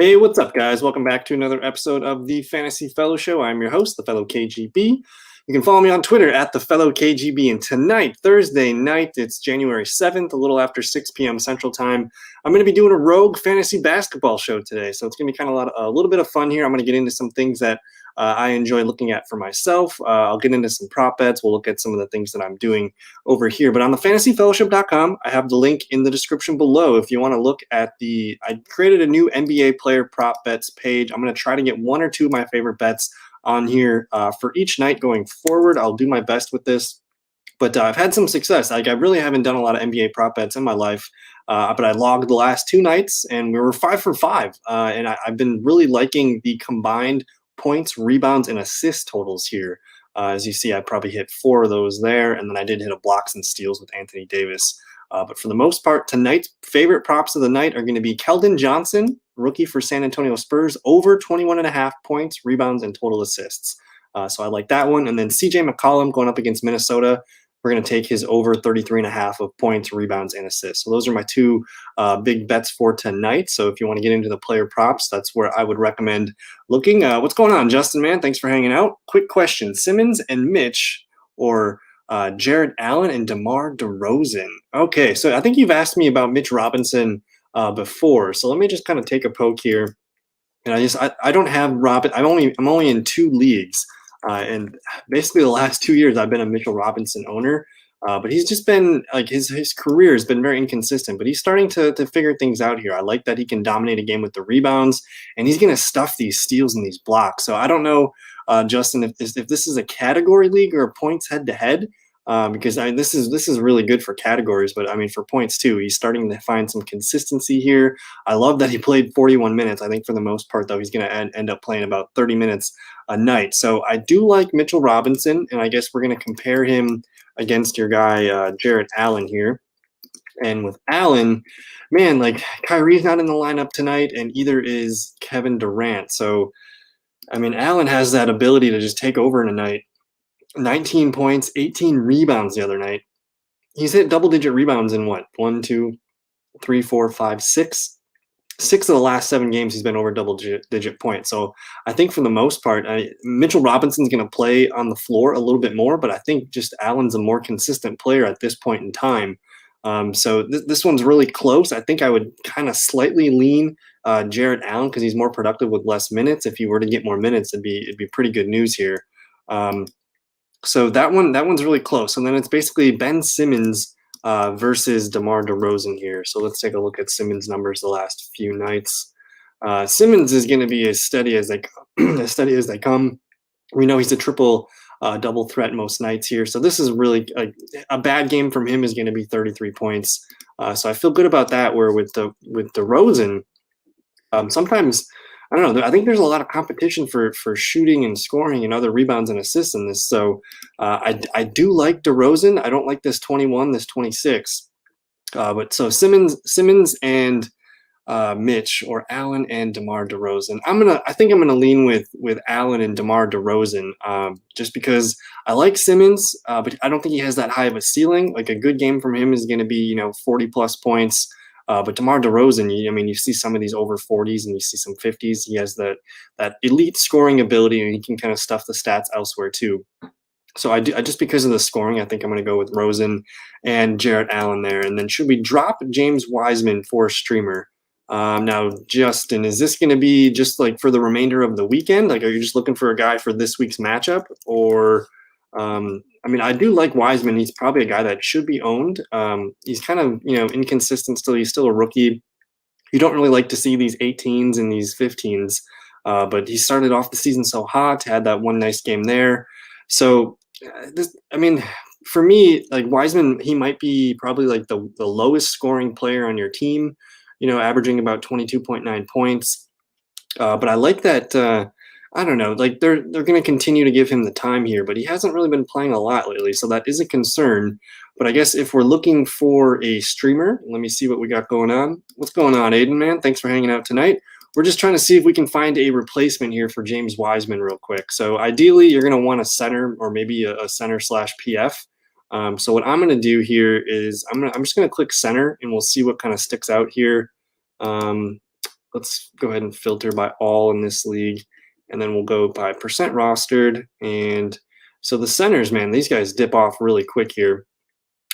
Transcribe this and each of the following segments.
Hey, what's up, guys? Welcome back to another episode of the Fantasy Fellowshow. I'm your host, the Fellow KGB. You can follow me on Twitter at the Fellow KGB. And tonight, Thursday night, it's January 7th, a little after 6 p.m. Central Time. I'm going to be doing a rogue fantasy basketball show today, so it's going to be kind of a little bit of fun here. I'm going to get into some things that I enjoy looking at for myself. I'll get into some prop bets. We'll look at some of the things that I'm doing over here. But on the fantasyfellowship.com, I have the link in the description below. If you want to look at I created a new NBA player prop bets page. I'm going to try to get one or two of my favorite bets on here for each night going forward. I'll do my best with this. But I've had some success. I really haven't done a lot of NBA prop bets in my life, but I logged the last two nights, and we were 5 for 5. And I've been really liking the combined points, rebounds, and assist totals here. As you see, I probably hit 4 of those there, and then I did hit a blocks and steals with Anthony Davis. But for the most part, tonight's favorite props of the night are going to be Keldon Johnson, rookie for San Antonio Spurs, over 21.5 points, rebounds, and total assists. So I like that one. And then CJ McCollum going up against Minnesota. We're going to take his over 33.5 of points, rebounds, and assists. So those are my two big bets for tonight. So if you want to get into the player props, that's where I would recommend looking. What's going on, Justin, man? Thanks for hanging out. Quick question. Simmons and Mitch, or Jared Allen and DeMar DeRozan? Okay, so I think you've asked me about Mitch Robinson before. So let me just kind of take a poke here. And I don't have Robin. I'm only in 2 leagues. And basically the last 2 years I've been a Mitchell Robinson owner, but he's just been like his career has been very inconsistent, but he's starting to figure things out here. I like that he can dominate a game with the rebounds, and he's going to stuff these steals and these blocks. So I don't know, Justin, if this is a category league or a points head to head, because this is really good for categories, but I mean for points too. He's starting to find some consistency here. I love that he played 41 minutes. I think for the most part though, he's going to end up playing about 30 minutes a night. So I do like Mitchell Robinson, and I guess we're going to compare him against your guy Jared Allen here. And with Allen, man, like Kyrie's not in the lineup tonight, and either is Kevin Durant. So I mean, Allen has that ability to just take over in a night. 19 points, 18 rebounds the other night. He's hit double-digit rebounds in what? 1, 2, 3, 4, 5, 6. 6 of the last 7 games he's been over double-digit points. So I think for the most part, Mitchell Robinson's going to play on the floor a little bit more, but I think just Allen's a more consistent player at this point in time. So this one's really close. I think I would kind of slightly lean Jared Allen because he's more productive with less minutes. If he were to get more minutes, it'd be pretty good news here. So that one's really close. And then it's basically Ben Simmons versus DeMar DeRozan here. So let's take a look at Simmons' numbers the last few nights. Simmons is going to be as steady as they come. We know he's a triple double threat most nights here. So this is really a bad game from him is going to be 33 points. So I feel good about that. Where with DeRozan, sometimes, I don't know. I think there's a lot of competition for shooting and scoring and other rebounds and assists in this. So I do like DeRozan. I don't like this 21, this 26. But so Simmons and Mitch, or Allen and DeMar DeRozan. I think I'm gonna lean with Allen and DeMar DeRozan, just because I like Simmons, but I don't think he has that high of a ceiling. Like a good game from him is going to be 40 plus points. But DeMar DeRozan, you see some of these over 40s and you see some 50s. He has that elite scoring ability, and he can kind of stuff the stats elsewhere too. So I just because of the scoring, I think I'm going to go with Rosen and Jared Allen there. And then should we drop James Wiseman for streamer? Now, Justin, is this going to be just like for the remainder of the weekend? Like, are you just looking for a guy for this week's matchup? Or, I do like Wiseman. He's probably a guy that should be owned. He's kind of, inconsistent still. He's still a rookie. You don't really like to see these 18s and these 15s, but he started off the season so hot, had that one nice game there. So, for me, like Wiseman, he might be probably like the lowest scoring player on your team, averaging about 22.9 points. But I like that. I don't know, like they're going to continue to give him the time here, but he hasn't really been playing a lot lately, so that is a concern. But I guess if we're looking for a streamer, let me see what we got going on. What's going on, Aiden, man? Thanks for hanging out tonight. We're just trying to see if we can find a replacement here for James Wiseman real quick. So ideally, you're going to want a center or maybe a center slash PF. So what I'm going to do here is I'm just going to click center, and we'll see what kind of sticks out here. let's go ahead and filter by all in this league, and then we'll go by percent rostered. And so the centers, man, these guys dip off really quick here.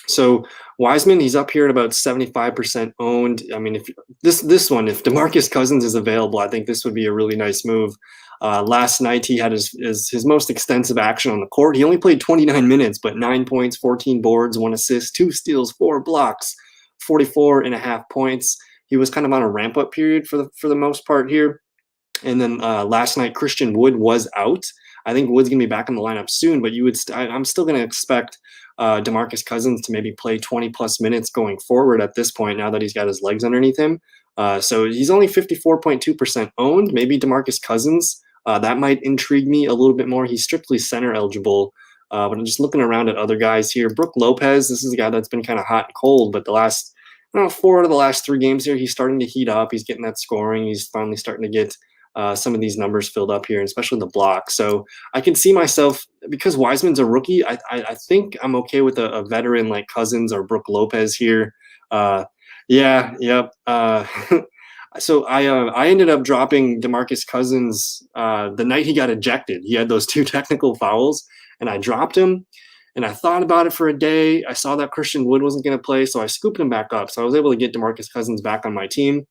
So Wiseman, he's up here at about 75% owned. I mean, if this one, if DeMarcus Cousins is available, I think this would be a really nice move. Last night he had his most extensive action on the court. He only played 29 minutes, but 9 points, 14 boards, 1 assist, 2 steals, 4 blocks, 44.5 points. He was kind of on a ramp up period for the most part here. And then last night Christian Wood was out. I think Wood's gonna be back in the lineup soon, but I'm still gonna expect DeMarcus Cousins to maybe play 20 plus minutes going forward at this point, now that he's got his legs underneath him. So he's only 54.2% owned. Maybe DeMarcus Cousins, that might intrigue me a little bit more. He's strictly center eligible, but I'm just looking around at other guys here. Brook Lopez, this is a guy that's been kind of hot and cold, but the last 4 out of the last 3 games here, he's starting to heat up. He's getting that scoring. He's finally starting to get some of these numbers filled up here, and especially the block. So I can see myself, because Wiseman's a rookie, I think I'm okay with a veteran like Cousins or Brook Lopez here. So I ended up dropping DeMarcus Cousins the night he got ejected. He had those 2 technical fouls, and I dropped him. And I thought about it for a day. I saw that Christian Wood wasn't going to play, so I scooped him back up. So I was able to get DeMarcus Cousins back on my team.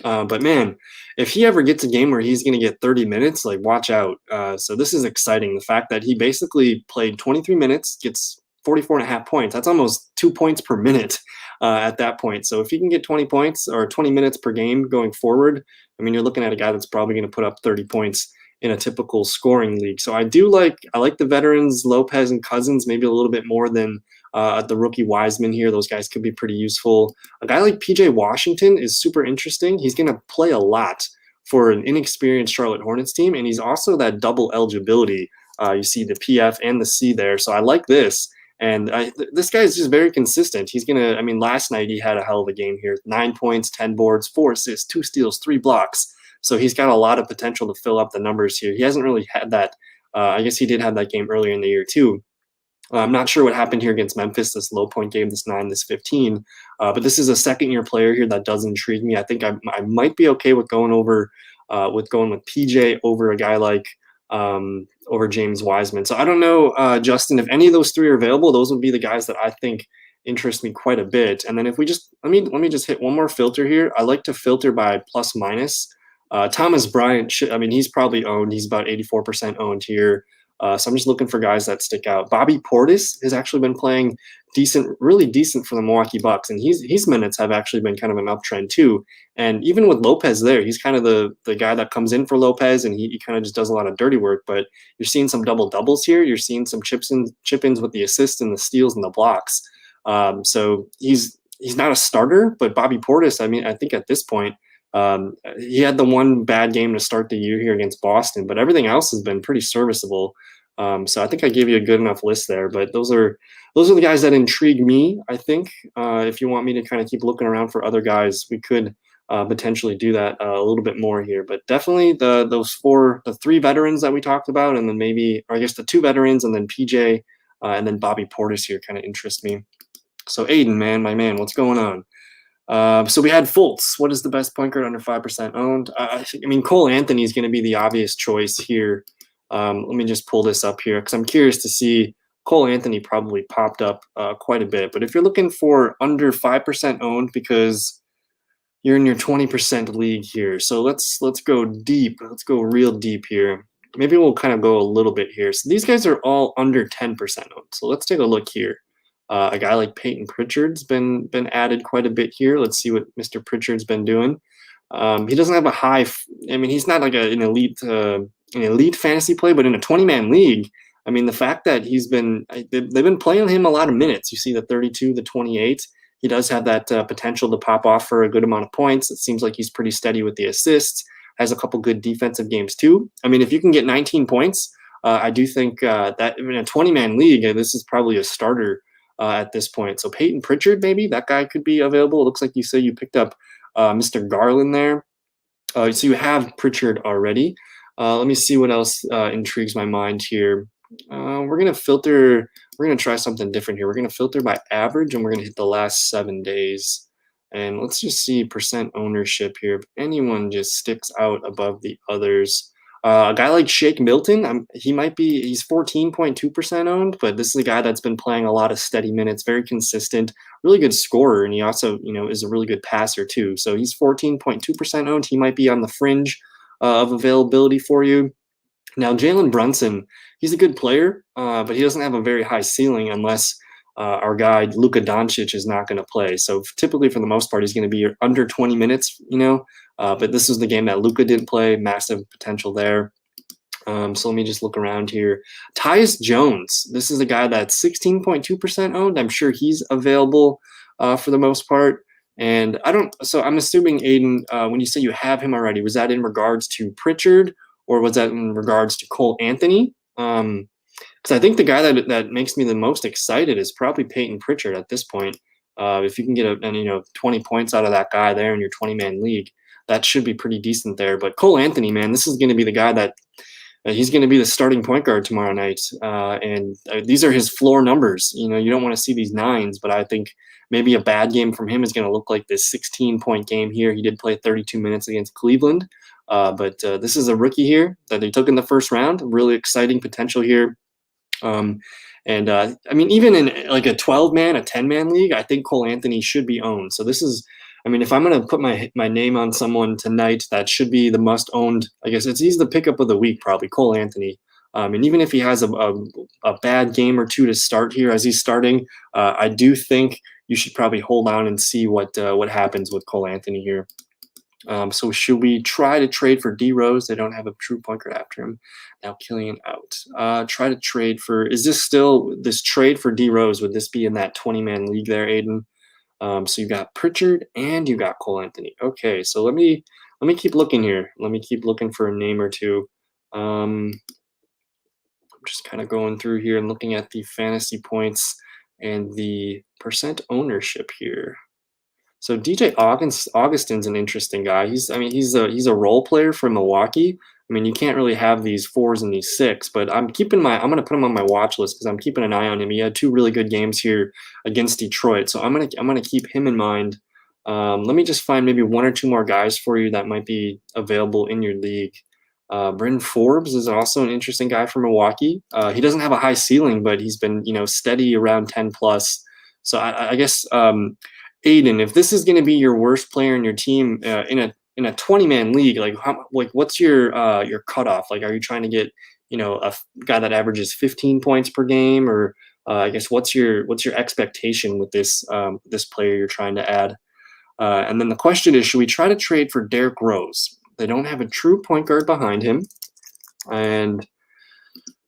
But man, if he ever gets a game where he's going to get 30 minutes, like, watch out. So this is exciting. The fact that he basically played 23 minutes, gets 44.5 points. That's almost 2 points per minute at that point. So if he can get 20 points or 20 minutes per game going forward, I mean, you're looking at a guy that's probably going to put up 30 points in a typical scoring league. So I like the veterans, Lopez and Cousins, maybe a little bit more than the rookie Wiseman here. Those guys could be pretty useful. A guy like PJ Washington is super interesting. He's going to play a lot for an inexperienced Charlotte Hornets team, and he's also that double eligibility. You see the PF and the C there. So I like this. And this guy is just very consistent. He's going to, I mean, last night he had a hell of a game here. 9 points, 10 boards, 4 assists, 2 steals, 3 blocks. So he's got a lot of potential to fill up the numbers here. He hasn't really had that. I guess he did have that game earlier in the year too. I'm not sure what happened here against Memphis, this low point game, this 9, this 15. But this is a second-year player here that does intrigue me. I think I might be okay with going with PJ over a guy like over James Wiseman. So I don't know, Justin, if any of those 3 are available, those would be the guys that I think interest me quite a bit. And then if we just let me just hit one more filter here. I like to filter by plus minus. Thomas Bryant, he's probably owned. He's about 84% owned here. So I'm just looking for guys that stick out. Bobby Portis has actually been playing really decent for the Milwaukee Bucks, and his minutes have actually been kind of an uptrend too. And even with Lopez there, he's kind of the guy that comes in for Lopez, and he kind of just does a lot of dirty work. But you're seeing some double doubles here. You're seeing some chip-ins with the assists and the steals and the blocks. So he's not a starter, but Bobby Portis, I think at this point, he had the one bad game to start the year here against Boston, but everything else has been pretty serviceable. So I think I gave you a good enough list there, but those are the guys that intrigue me. I think if you want me to kind of keep looking around for other guys, we could potentially do that a little bit more here. But definitely the 3 veterans that we talked about, and then maybe, or I guess the 2 veterans, and then PJ, and then Bobby Portis here kind of interest me. So Aiden, man, my man, what's going on? So we had Fultz. What is the best point guard under 5% owned? Cole Anthony is going to be the obvious choice here. Let me just pull this up here because I'm curious to see. Cole Anthony probably popped up quite a bit. But if you're looking for under 5% owned, because you're in your 20% league here. So let's go deep. Let's go real deep here. Maybe we'll kind of go a little bit here. So these guys are all under 10% owned. So let's take a look here. A guy like Peyton Pritchard's been added quite a bit here. Let's see what Mr. Pritchard's been doing. He doesn't have a high. He's not like an elite fantasy play, but in a 20-man league, the fact that they've been playing him a lot of minutes. You see the 32, the 28. He does have that potential to pop off for a good amount of points. It seems like he's pretty steady with the assists. Has a couple good defensive games too. If you can get 19 points, I do think that in a 20-man league, this is probably a starter. At this point. So Peyton Pritchard, maybe that guy could be available. It looks like you say you picked up Mr. Garland there. So you have Pritchard already. Let me see what else intrigues my mind here. We're going to try something different here. We're going to filter by average, and we're going to hit the last 7 days. And let's just see percent ownership here. If anyone just sticks out above the others. A guy like Shake Milton, he's 14.2% owned, but this is a guy that's been playing a lot of steady minutes, very consistent, really good scorer, and he also, is a really good passer too. So he's 14.2% owned. He might be on the fringe of availability for you. Now, Jalen Brunson, he's a good player, but he doesn't have a very high ceiling unless our guy Luka Doncic is not going to play. So typically, for the most part, he's going to be under 20 minutes, but this is the game that Luka didn't play. Massive potential there. So let me just look around here. Tyus Jones, this is a guy that's 16.2% owned. I'm sure he's available for the most part. And so I'm assuming, Aiden, when you say you have him already, was that in regards to Pritchard or was that in regards to Cole Anthony? Because I think the guy that makes me the most excited is probably Peyton Pritchard at this point. If you can get 20 points out of that guy there in your 20-man league, that should be pretty decent there. But Cole Anthony, man, this is going to be the guy that he's going to be the starting point guard tomorrow night. And these are his floor numbers. You don't want to see these nines, but I think maybe a bad game from him is going to look like this 16-point game here. He did play 32 minutes against Cleveland. But this is a rookie here that they took in the first round. Really exciting potential here. Even in like a 12-man, a 10-man league, I think Cole Anthony should be owned. So this is, if I'm going to put my name on someone tonight, that should be the must owned. I guess he's the pickup of the week, probably Cole Anthony. And even if he has a bad game or two to start here as he's starting, I do think you should probably hold on and see what happens with Cole Anthony here. So should we try to trade for D Rose? They don't have a true point guard after him. Now Killian out. Try to trade for. Is this still this trade for D Rose? Would this be in that 20-man league there, Aiden? So you got Pritchard and you got Cole Anthony. Okay, so let me keep looking here. Let me keep looking for a name or two. I'm just kind of going through here and looking at the fantasy points and the percent ownership here. So DJ Augustin's an interesting guy. He's a role player for Milwaukee. You can't really have these 4s and these 6, but I'm going to put him on my watch list because I'm keeping an eye on him. He had 2 really good games here against Detroit, so I'm gonna keep him in mind. Let me just find maybe 1 or 2 more guys for you that might be available in your league. Bryn Forbes is also an interesting guy for Milwaukee. He doesn't have a high ceiling, but he's been steady around 10 plus. So I guess. Aiden, if this is going to be your worst player in your team in a 20-man league, what's your cutoff? Like, are you trying to get a guy that averages 15 points per game, or I guess what's your expectation with this player you're trying to add? And then the question is, should we try to trade for Derrick Rose? They don't have a true point guard behind him, and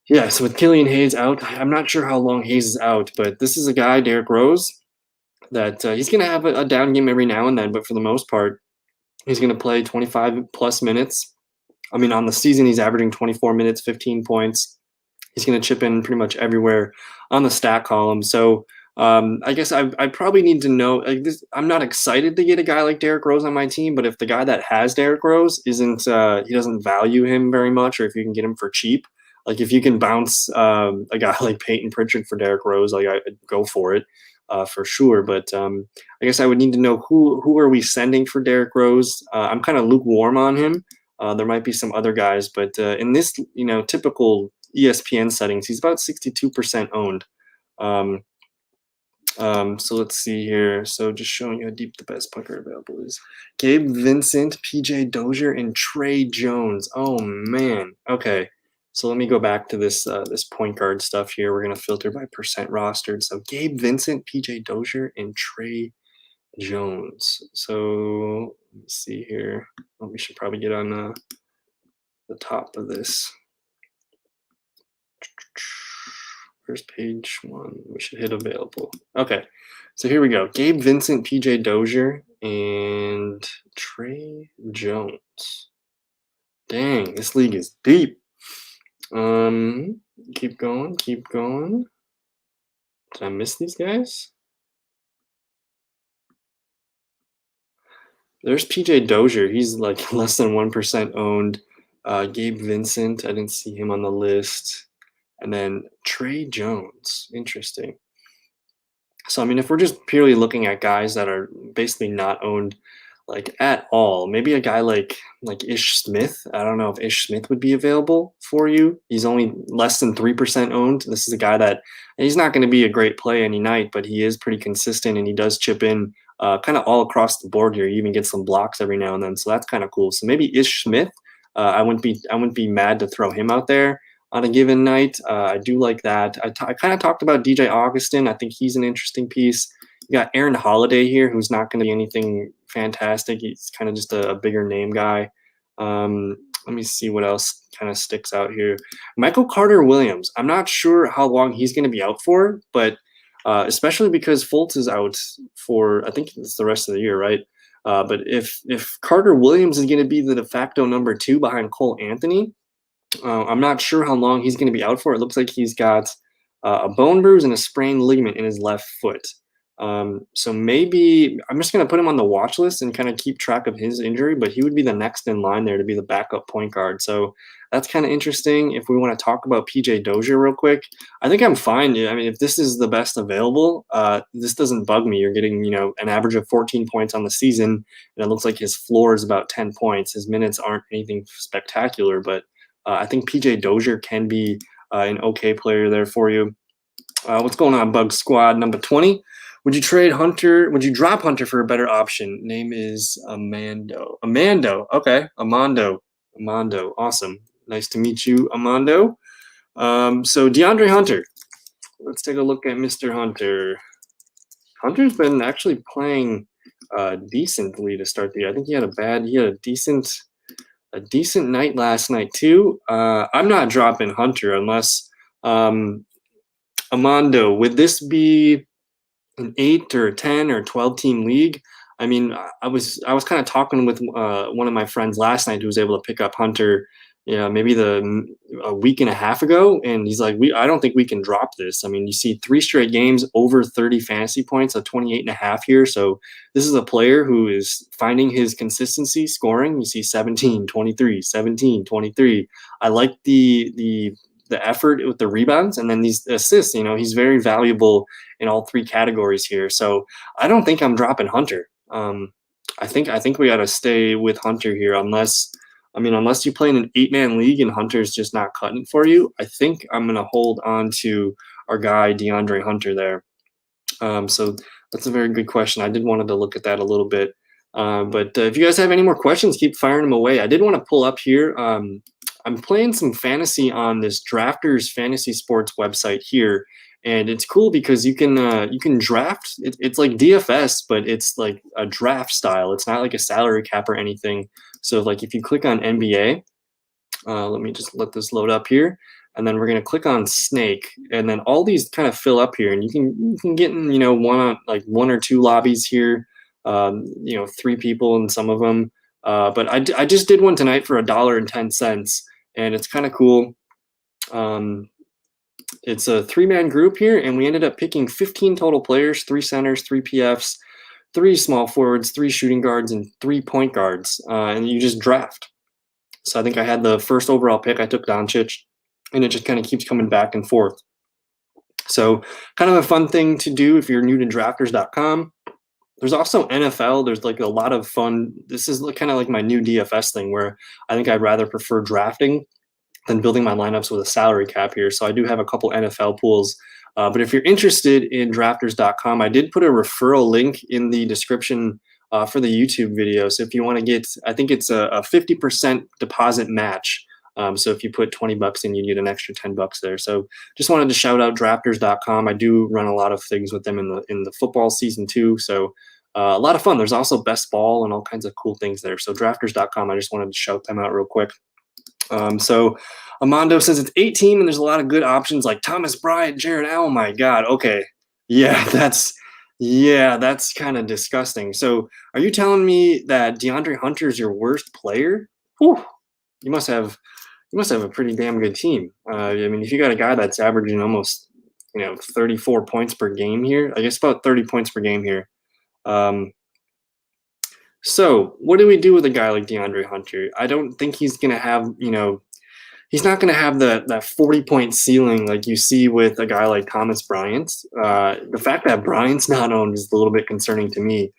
yeah, so with Killian Hayes out, I'm not sure how long Hayes is out, but this is a guy, Derrick Rose, that he's going to have a down game every now and then, but for the most part, he's going to play 25 plus minutes. On the season, he's averaging 24 minutes, 15 points. He's going to chip in pretty much everywhere on the stat column. So I guess I probably need to know. I'm not excited to get a guy like Derrick Rose on my team, but if the guy that has Derrick Rose he doesn't value him very much, or if you can get him for cheap, like if you can bounce a guy like Peyton Pritchard for Derrick Rose, I'd go for it. For sure, but I guess I would need to know who are we sending for Derrick Rose. I'm kind of lukewarm on him. There might be some other guys, but in this typical ESPN settings, he's about 62% owned. So let's see here. So just showing you how deep the best pucker available is. Gabe Vincent, PJ Dozier, and Trey Jones. Oh man. Okay. So let me go back to this point guard stuff here. We're going to filter by percent rostered. So Gabe Vincent, PJ Dozier, and Trey Jones. So let me see here. Oh, we should probably get on the top of this. Where's page 1? We should hit available. Okay. So here we go. Gabe Vincent, PJ Dozier, and Trey Jones. Dang, this league is deep. Keep going. Did I miss these guys? There's PJ Dozier. He's like less than 1% owned. Gabe Vincent, I didn't see him on the list. And then Trey Jones. Interesting. So I mean, if we're just purely looking at guys that are basically not owned like at all, maybe a guy like Ish Smith. I don't know if Ish Smith would be available for you. He's only less than 3% owned. This is a guy that he's not going to be a great play any night, but he is pretty consistent and he does chip in kind of all across the board here. He even gets some blocks every now and then, so that's kind of cool. So maybe Ish Smith. I wouldn't be mad to throw him out there on a given night. I do like that. I kind of talked about DJ Augustin. I think he's an interesting piece. You got Aaron Holiday here, who's not going to be anything fantastic. He's kind of just a bigger name guy. Let me see what else kind of sticks out here. Michael Carter Williams. I'm not sure how long he's going to be out for, but especially because Fultz is out for, I think it's the rest of the year, right? But if Carter Williams is going to be the de facto number 2 behind Cole Anthony, I'm not sure how long he's going to be out for. It looks like he's got a bone bruise and a sprained ligament in his left foot. So maybe I'm just going to put him on the watch list and kind of keep track of his injury, but he would be the next in line there to be the backup point guard. So that's kind of interesting. If we want to talk about PJ Dozier real quick, I think I'm fine. I mean, if this is the best available, this doesn't bug me. You're getting, an average of 14 points on the season, and it looks like his floor is about 10 points. His minutes aren't anything spectacular, but I think PJ Dozier can be an okay player there for you. What's going on, Bug Squad? Number 20. Would you trade Hunter? Would you drop Hunter for a better option? Name is Amando. Okay. Amando. Awesome. Nice to meet you, Amando. So DeAndre Hunter. Let's take a look at Mr. Hunter. Hunter's been actually playing decently to start the year. I think he had a decent night last night too. I'm not dropping Hunter unless Amando, would this be an 8 or 10 or 12 team league? I mean, I was kind of talking with one of my friends last night who was able to pick up Hunter, maybe a week and a half ago, and he's like, I don't think we can drop this. I mean, you see 3 straight games over 30 fantasy points, a 28.5 here. So this is a player who is finding his consistency scoring. You see 17, 23, 17, 23. I like the effort with the rebounds and then these assists. He's very valuable in all 3 categories here. So I don't think I'm dropping Hunter. I think we got to stay with Hunter here, unless you play in an 8-man league and Hunter's just not cutting it for you. I think I'm going to hold on to our guy DeAndre Hunter there. So that's a very good question. I did wanted to look at that a little bit. But if you guys have any more questions, keep firing them away. I did want to pull up here. I'm playing some fantasy on this Drafters Fantasy Sports website here, and it's cool because you can draft. It's like DFS, but it's like a draft style. It's not like a salary cap or anything. So like if you click on NBA, let me just let this load up here, and then we're gonna click on Snake, and then all these kind of fill up here, and you can get in one or 2 lobbies here, 3 people in some of them. But I just did one tonight for $1.10, and it's kind of cool. It's a 3-man group here, and we ended up picking 15 total players, 3 centers, 3 PFs, 3 small forwards, 3 shooting guards, and 3 point guards, and you just draft. So I think I had the first overall pick. I took Doncic, and it just kind of keeps coming back and forth. So kind of a fun thing to do if you're new to drafters.com. There's also NFL. There's like a lot of fun. This is kind of like my new DFS thing where I think I'd rather prefer drafting than building my lineups with a salary cap here. So I do have a couple NFL pools. But if you're interested in drafters.com, I did put a referral link in the description for the YouTube video. So if you want to get, I think it's a 50% deposit match. So if you put $20 in, you get an extra $10 there. So just wanted to shout out drafters.com. I do run a lot of things with them in the football season too. So a lot of fun. There's also best ball and all kinds of cool things there. So drafters.com, I just wanted to shout them out real quick. So Amando says it's 18 and there's a lot of good options like Thomas Bryant, Jared Allen. Oh my God. Okay. Yeah, that's kind of disgusting. So are you telling me that DeAndre Hunter is your worst player? Whew. You must have a pretty damn good team. I mean, if you got a guy that's averaging almost, 34 points per game here, I guess about 30 points per game here. So what do we do with a guy like DeAndre Hunter? I don't think he's going to have, he's not going to have that 40-point ceiling like you see with a guy like Thomas Bryant. The fact that Bryant's not owned is a little bit concerning to me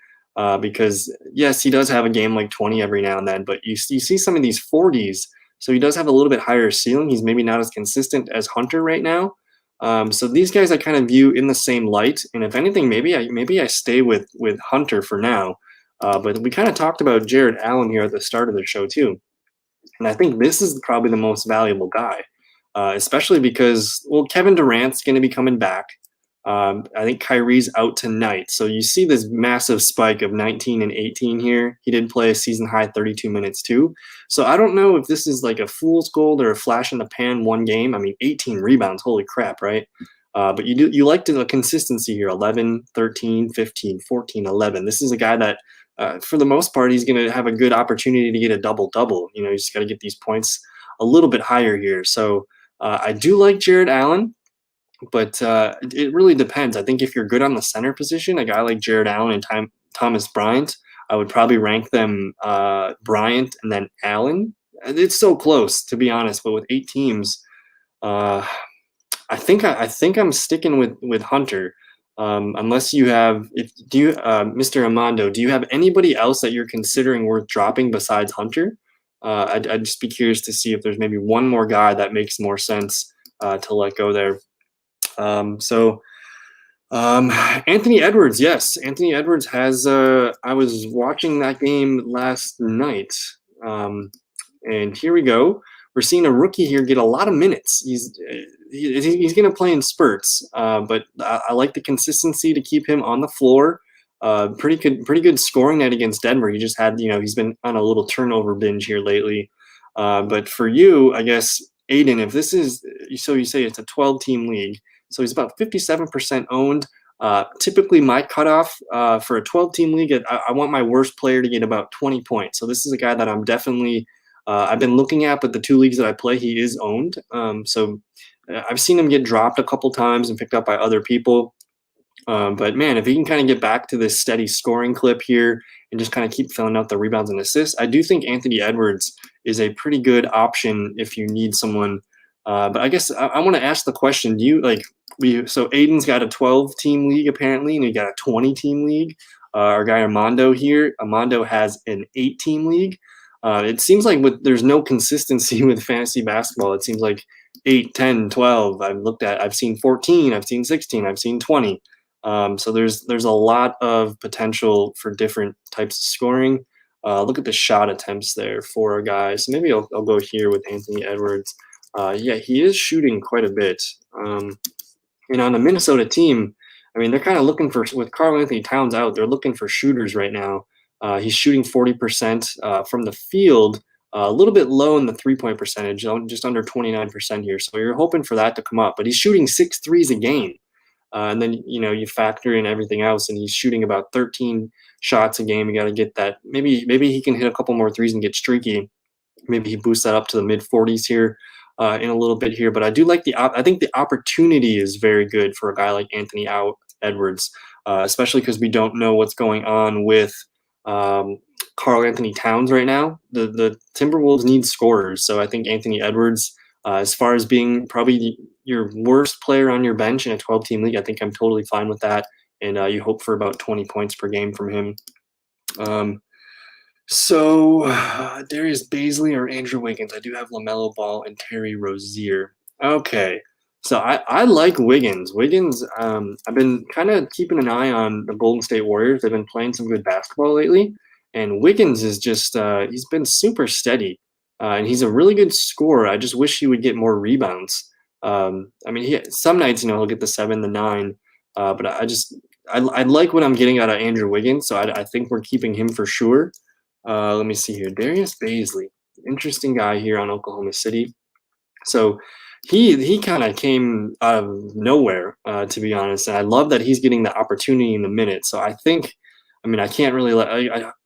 because, yes, he does have a game like 20 every now and then, but you see some of these 40s, so he does have a little bit higher ceiling. He's maybe not as consistent as Hunter right now. So these guys I kind of view in the same light, and if anything, maybe I stay with Hunter for now. But we kind of talked about Jared Allen here at the start of the show too. And I think this is probably the most valuable guy, especially because, well, Kevin Durant's going to be coming back. I think Kyrie's out tonight. So you see this massive spike of 19 and 18 here. He did play a season high 32 minutes too. So I don't know if this is like a fool's gold or a flash in the pan one game. I mean, 18 rebounds, holy crap, right? But you like the consistency here, 11, 13, 15, 14, 11. This is a guy that for the most part, he's going to have a good opportunity to get a double-double. You just got to get these points a little bit higher here. So I do like Jared Allen, but it really depends. I think if you're good on the center position, a guy like Jared Allen and Thomas Bryant, I would probably rank them Bryant and then Allen. It's so close, to be honest, but with 8 teams, I think I'm sticking with Hunter. Unless you have, Mr. Armando, do you have anybody else that you're considering worth dropping besides Hunter? I'd just be curious to see if there's maybe one more guy that makes more sense to let go there. Anthony Edwards, yes, Anthony Edwards has. I was watching that game last night, and here we go. We're seeing a rookie here get a lot of minutes. He's going to play in spurts, but I like the consistency to keep him on the floor. Pretty good scoring night against Denver. He just had, he's been on a little turnover binge here lately. But for you, I guess, Aiden, if this is, so you say it's a 12-team league, so he's about 57% owned. Typically, my cutoff for a 12-team league, I want my worst player to get about 20 points. So this is a guy that I'm definitely I've been looking at, but the 2 leagues that I play, he is owned. So I've seen him get dropped a couple times and picked up by other people. But man, if he can kind of get back to this steady scoring clip here and just kind of keep filling out the rebounds and assists, I do think Anthony Edwards is a pretty good option if you need someone. But I guess I want to ask the question: do you so Aiden's got a 12-team league apparently, and he got a 20-team league. Our guy Armando has an 8-team league. It seems like there's no consistency with fantasy basketball. It seems like 8, 10, 12. I've seen 14, I've seen 16, I've seen 20. So there's a lot of potential for different types of scoring. Look at the shot attempts there for a guy. So maybe I'll go here with Anthony Edwards. Yeah, he is shooting quite a bit. And on the Minnesota team, I mean, they're kind of looking for, with Karl Anthony Towns out, they're looking for shooters right now. He's shooting 40% from the field, a little bit low in the three-point percentage, just under 29% here. So you're hoping for that to come up. But he's shooting 6 threes a game. And then, you factor in everything else, and he's shooting about 13 shots a game. You got to get that. Maybe he can hit a couple more threes and get streaky. Maybe he boosts that up to the mid-40s here in a little bit here. But I do like I think the opportunity is very good for a guy like Anthony Edwards, especially because we don't know what's going on with Karl Anthony Towns right now. The Timberwolves need scorers, so I think Anthony Edwards, as far as being probably your worst player on your bench in a 12-team league, I think I'm totally fine with that. And you hope for about 20 points per game from him. So Darius Baisley or Andrew Wiggins? I do have LaMelo Ball and Terry Rozier. Okay. So I like Wiggins. I've been kind of keeping an eye on the Golden State Warriors. They've been playing some good basketball lately. And Wiggins is just he's been super steady. And he's a really good scorer. I just wish he would get more rebounds. I mean, some nights, he'll get the 7, the 9. But I like what I'm getting out of Andrew Wiggins. So I think we're keeping him for sure. Let me see here. Darius Baisley, interesting guy here on Oklahoma City. So he kind of came out of nowhere, to be honest. And I love that he's getting the opportunity in the minute. So I think, I can't really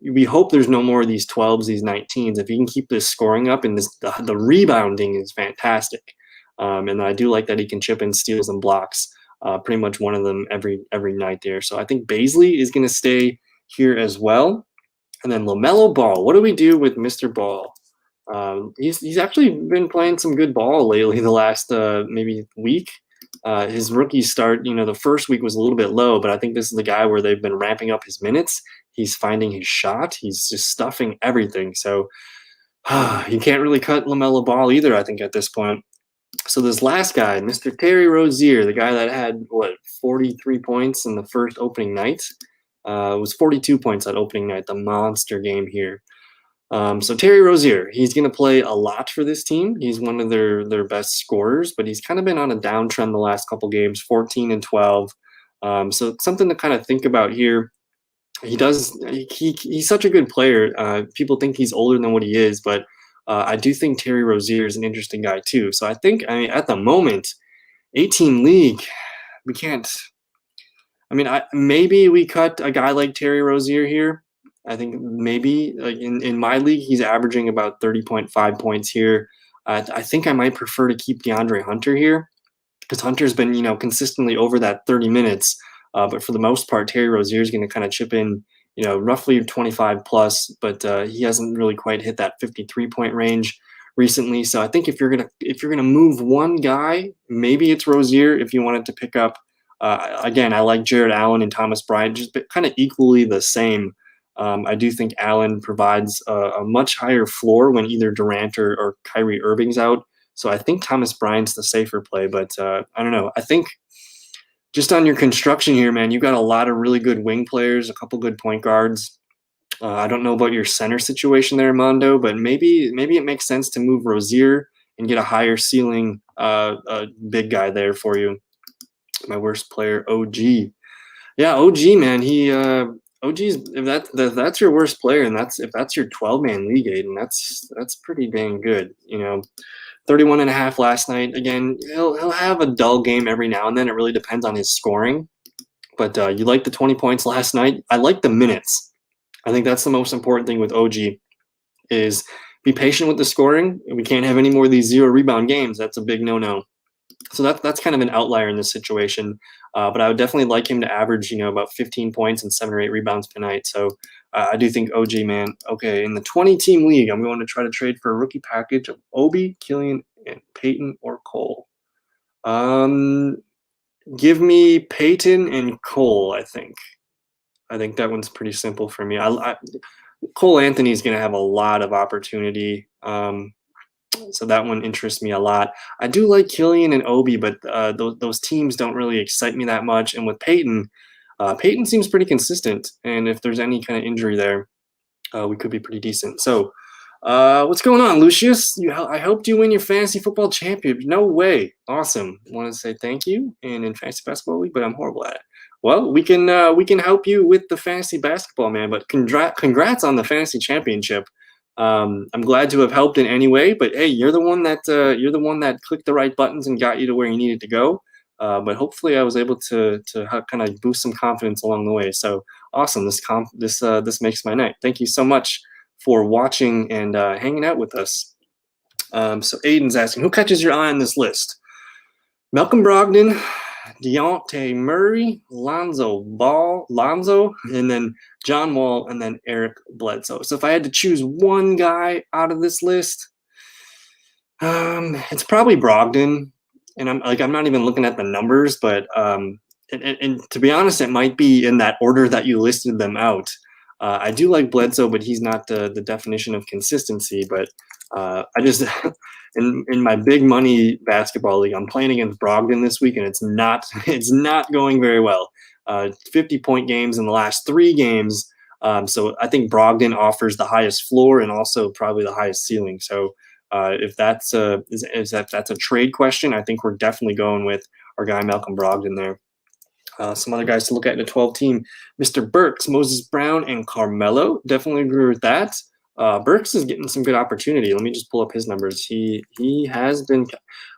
we hope there's no more of these 12s, these 19s. If you can keep this scoring up, and the rebounding is fantastic. And I do like that he can chip in steals and blocks, pretty much one of them every night there. So I think Baisley is going to stay here as well. And then LaMelo Ball. What do we do with Mr. Ball? He's actually been playing some good ball lately the last maybe week. His rookie start, the first week was a little bit low, but I think this is the guy where they've been ramping up his minutes. He's finding his shot. He's just stuffing everything. So you can't really cut LaMelo Ball either, I think, at this point. So this last guy, Mr. Terry Rozier, the guy that had 43 points in the first opening night, it was 42 points that opening night, the monster game here. So Terry Rozier, he's going to play a lot for this team. He's one of their best scorers, but he's kind of been on a downtrend the last couple games, 14 and 12. So it's something to kind of think about here. He's such a good player. People think he's older than what he is, but I do think Terry Rozier is an interesting guy too. So I mean, at the moment, 8-team league, we can't. I mean, maybe we cut a guy like Terry Rozier here. I think maybe like in my league, he's averaging about 30.5 points here. I think I might prefer to keep DeAndre Hunter here because Hunter's been, consistently over that 30 minutes. But for the most part, Terry Rozier is going to kind of chip in, roughly 25 plus, but he hasn't really quite hit that 53-point range recently. So I think if you're gonna move one guy, maybe it's Rozier if you wanted to pick up. Again, I like Jared Allen and Thomas Bryant, just kind of equally the same. I do think Allen provides a much higher floor when either Durant or Kyrie Irving's out. So I think Thomas Bryant's the safer play, but I don't know. I think just on your construction here, man, you got a lot of really good wing players, a couple good point guards. I don't know about your center situation there, Mondo, but maybe it makes sense to move Rozier and get a higher ceiling big guy there for you. My worst player, OG. Yeah, OG, man. OG's if that's your worst player, and if that's your 12-man league, Aiden, that's pretty dang good. 31 and a half last night. Again, he'll have a dull game every now and then. It really depends on his scoring. But you like the 20 points last night. I like the minutes. I think that's the most important thing with OG is be patient with the scoring. We can't have any more of these 0 rebound games. That's a big no-no. So that's kind of an outlier in this situation. But I would definitely like him to average, about 15 points and 7 or 8 rebounds per night. So I do think OG, man. Okay, in the 20-team league, I'm going to try to trade for a rookie package of Obi, Killian, and Peyton or Cole. Give me Peyton and Cole, I think. I think that one's pretty simple for me. Cole Anthony's going to have a lot of opportunity. So that one interests me a lot. I do like Killian and Obi, but those teams don't really excite me that much. And with Peyton, Peyton seems pretty consistent. And if there's any kind of injury there, we could be pretty decent. So what's going on, Lucius? I helped you win your fantasy football championship. No way. Awesome. Want to say thank you in fantasy basketball league, but I'm horrible at it. Well, we can help you with the fantasy basketball, man. But congrats on the fantasy championship. I'm glad to have helped in any way, but hey, you're the one that clicked the right buttons and got you to where you needed to go. But hopefully, I was able to kind of boost some confidence along the way. So awesome! This makes my night. Thank you so much for watching and hanging out with us. So Aiden's asking, who catches your eye on this list? Malcolm Brogdon, Deontay Murray, Lonzo Ball, and then John Wall, and then Eric Bledsoe. So if I had to choose one guy out of this list, it's probably Brogdon. And I'm not even looking at the numbers, but and to be honest, it might be in that order that you listed them out. I do like Bledsoe, but he's not the definition of consistency. But I just in my big money basketball league, I'm playing against Brogdon this week, and it's not going very well. 50-point games in the last 3 games. So I think Brogdon offers the highest floor and also probably the highest ceiling. So if that's that's a trade question, I think we're definitely going with our guy Malcolm Brogdon there. Some other guys to look at in the 12-team, Mr. Burks, Moses Brown, and Carmelo. Definitely agree with that. Burks is getting some good opportunity. Let me just pull up his numbers. He has been,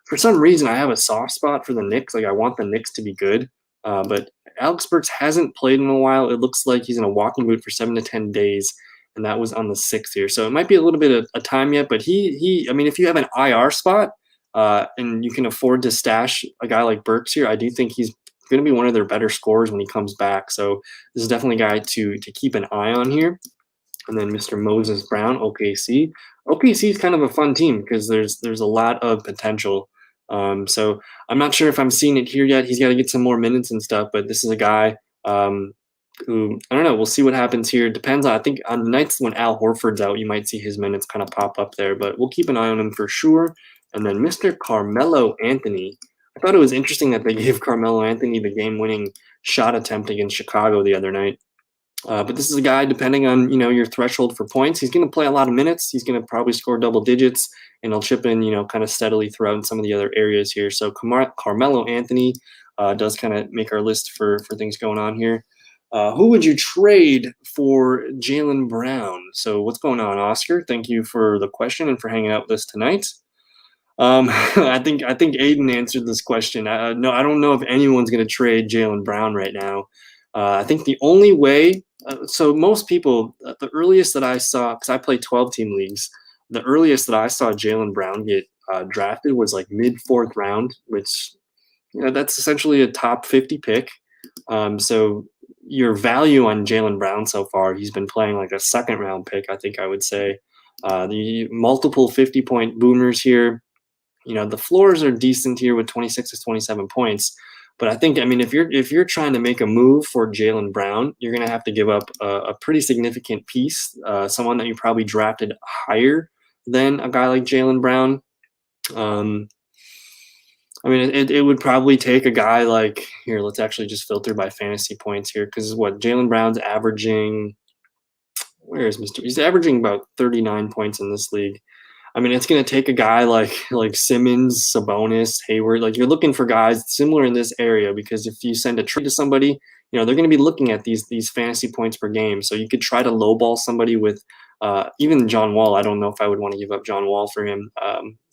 for some reason, I have a soft spot for the Knicks. Like I want the Knicks to be good, but Alex Burks hasn't played in a while. It looks like he's in a walking boot for 7 to 10 days, and that was on the 6th here. So it might be a little bit of a time yet, but I mean, if you have an IR spot and you can afford to stash a guy like Burks here, I do think he's going to be one of their better scorers when he comes back. So this is definitely a guy to keep an eye on here. And then Mr. Moses Brown, OKC. OKC is kind of a fun team because there's a lot of potential. So I'm not sure if I'm seeing it here yet. He's got to get some more minutes and stuff, but this is a guy who, I don't know. We'll see what happens here. Depends on, I think on the nights when Al Horford's out, you might see his minutes kind of pop up there, but we'll keep an eye on him for sure. And then Mr. Carmelo Anthony. I thought it was interesting that they gave Carmelo Anthony the game-winning shot attempt against Chicago the other night. But this is a guy, depending on your threshold for points, he's going to play a lot of minutes. He's going to probably score double digits, and he'll chip in, kind of steadily throughout in some of the other areas here. So Carmelo Anthony does kind of make our list for things going on here. Who would you trade for Jaylen Brown? So what's going on, Oscar? Thank you for the question and for hanging out with us tonight. I think Aiden answered this question. No, I don't know if anyone's going to trade Jaylen Brown right now. I think the only way, so most people, the earliest that I saw, because I play 12-team leagues, the earliest that I saw Jaylen Brown get drafted was like mid-4th round, which, that's essentially a top 50 pick. So your value on Jaylen Brown so far, he's been playing like a 2nd-round pick, I think I would say. The multiple 50-point boomers here. The floors are decent here with 26 to 27 points. But I think, if you're trying to make a move for Jaylen Brown, you're going to have to give up a pretty significant piece, someone that you probably drafted higher than a guy like Jaylen Brown. It would probably take a guy like, here, let's actually just filter by fantasy points here, because what Jaylen Brown's averaging, where is Mr. He's averaging about 39 points in this league. It's going to take a guy like Simmons, Sabonis, Hayward. Like, you're looking for guys similar in this area, because if you send a trade to somebody, they're going to be looking at these fantasy points per game. So you could try to lowball somebody with even John Wall. I don't know if I would want to give up John Wall for him.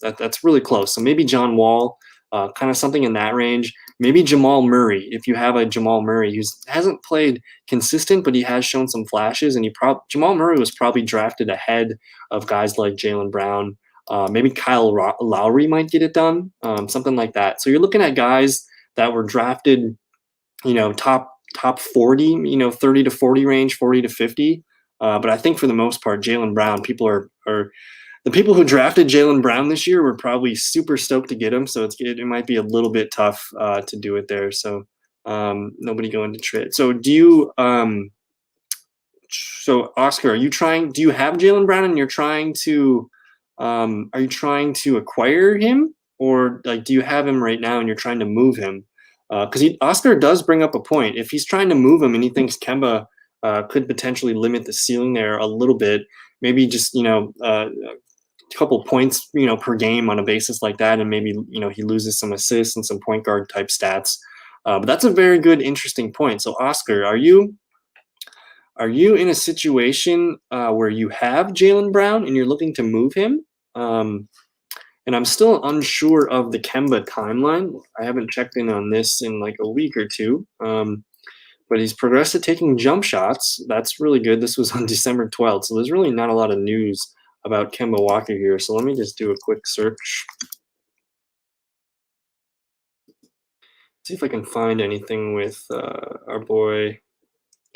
That's really close. So maybe John Wall, kind of something in that range. Maybe Jamal Murray, if you have a Jamal Murray who hasn't played consistent, but he has shown some flashes, and Jamal Murray was probably drafted ahead of guys like Jaylen Brown. Maybe Kyle Lowry might get it done, something like that. So you're looking at guys that were drafted, top 40, 30 to 40 range, 40 to 50. But I think for the most part, Jaylen Brown, the people who drafted Jaylen Brown this year were probably super stoked to get him. So it might be a little bit tough to do it there. So nobody going to trade. So do you? So Oscar, do you have Jaylen Brown and you're trying to? Are you trying to acquire him, or like do you have him right now and you're trying to move him? Because Oscar does bring up a point. If he's trying to move him and he thinks Kemba could potentially limit the ceiling there a little bit, maybe just couple points, per game on a basis like that, and maybe he loses some assists and some point guard type stats. But that's a very good, interesting point. So Oscar, are you in a situation where you have Jaylen Brown and you're looking to move him? And I'm still unsure of the Kemba timeline. I haven't checked in on this in like a week or two. But he's progressed to taking jump shots. That's really good. This was on December 12th, so there's really not a lot of news about Kemba Walker here. So let me just do a quick search. See if I can find anything with our boy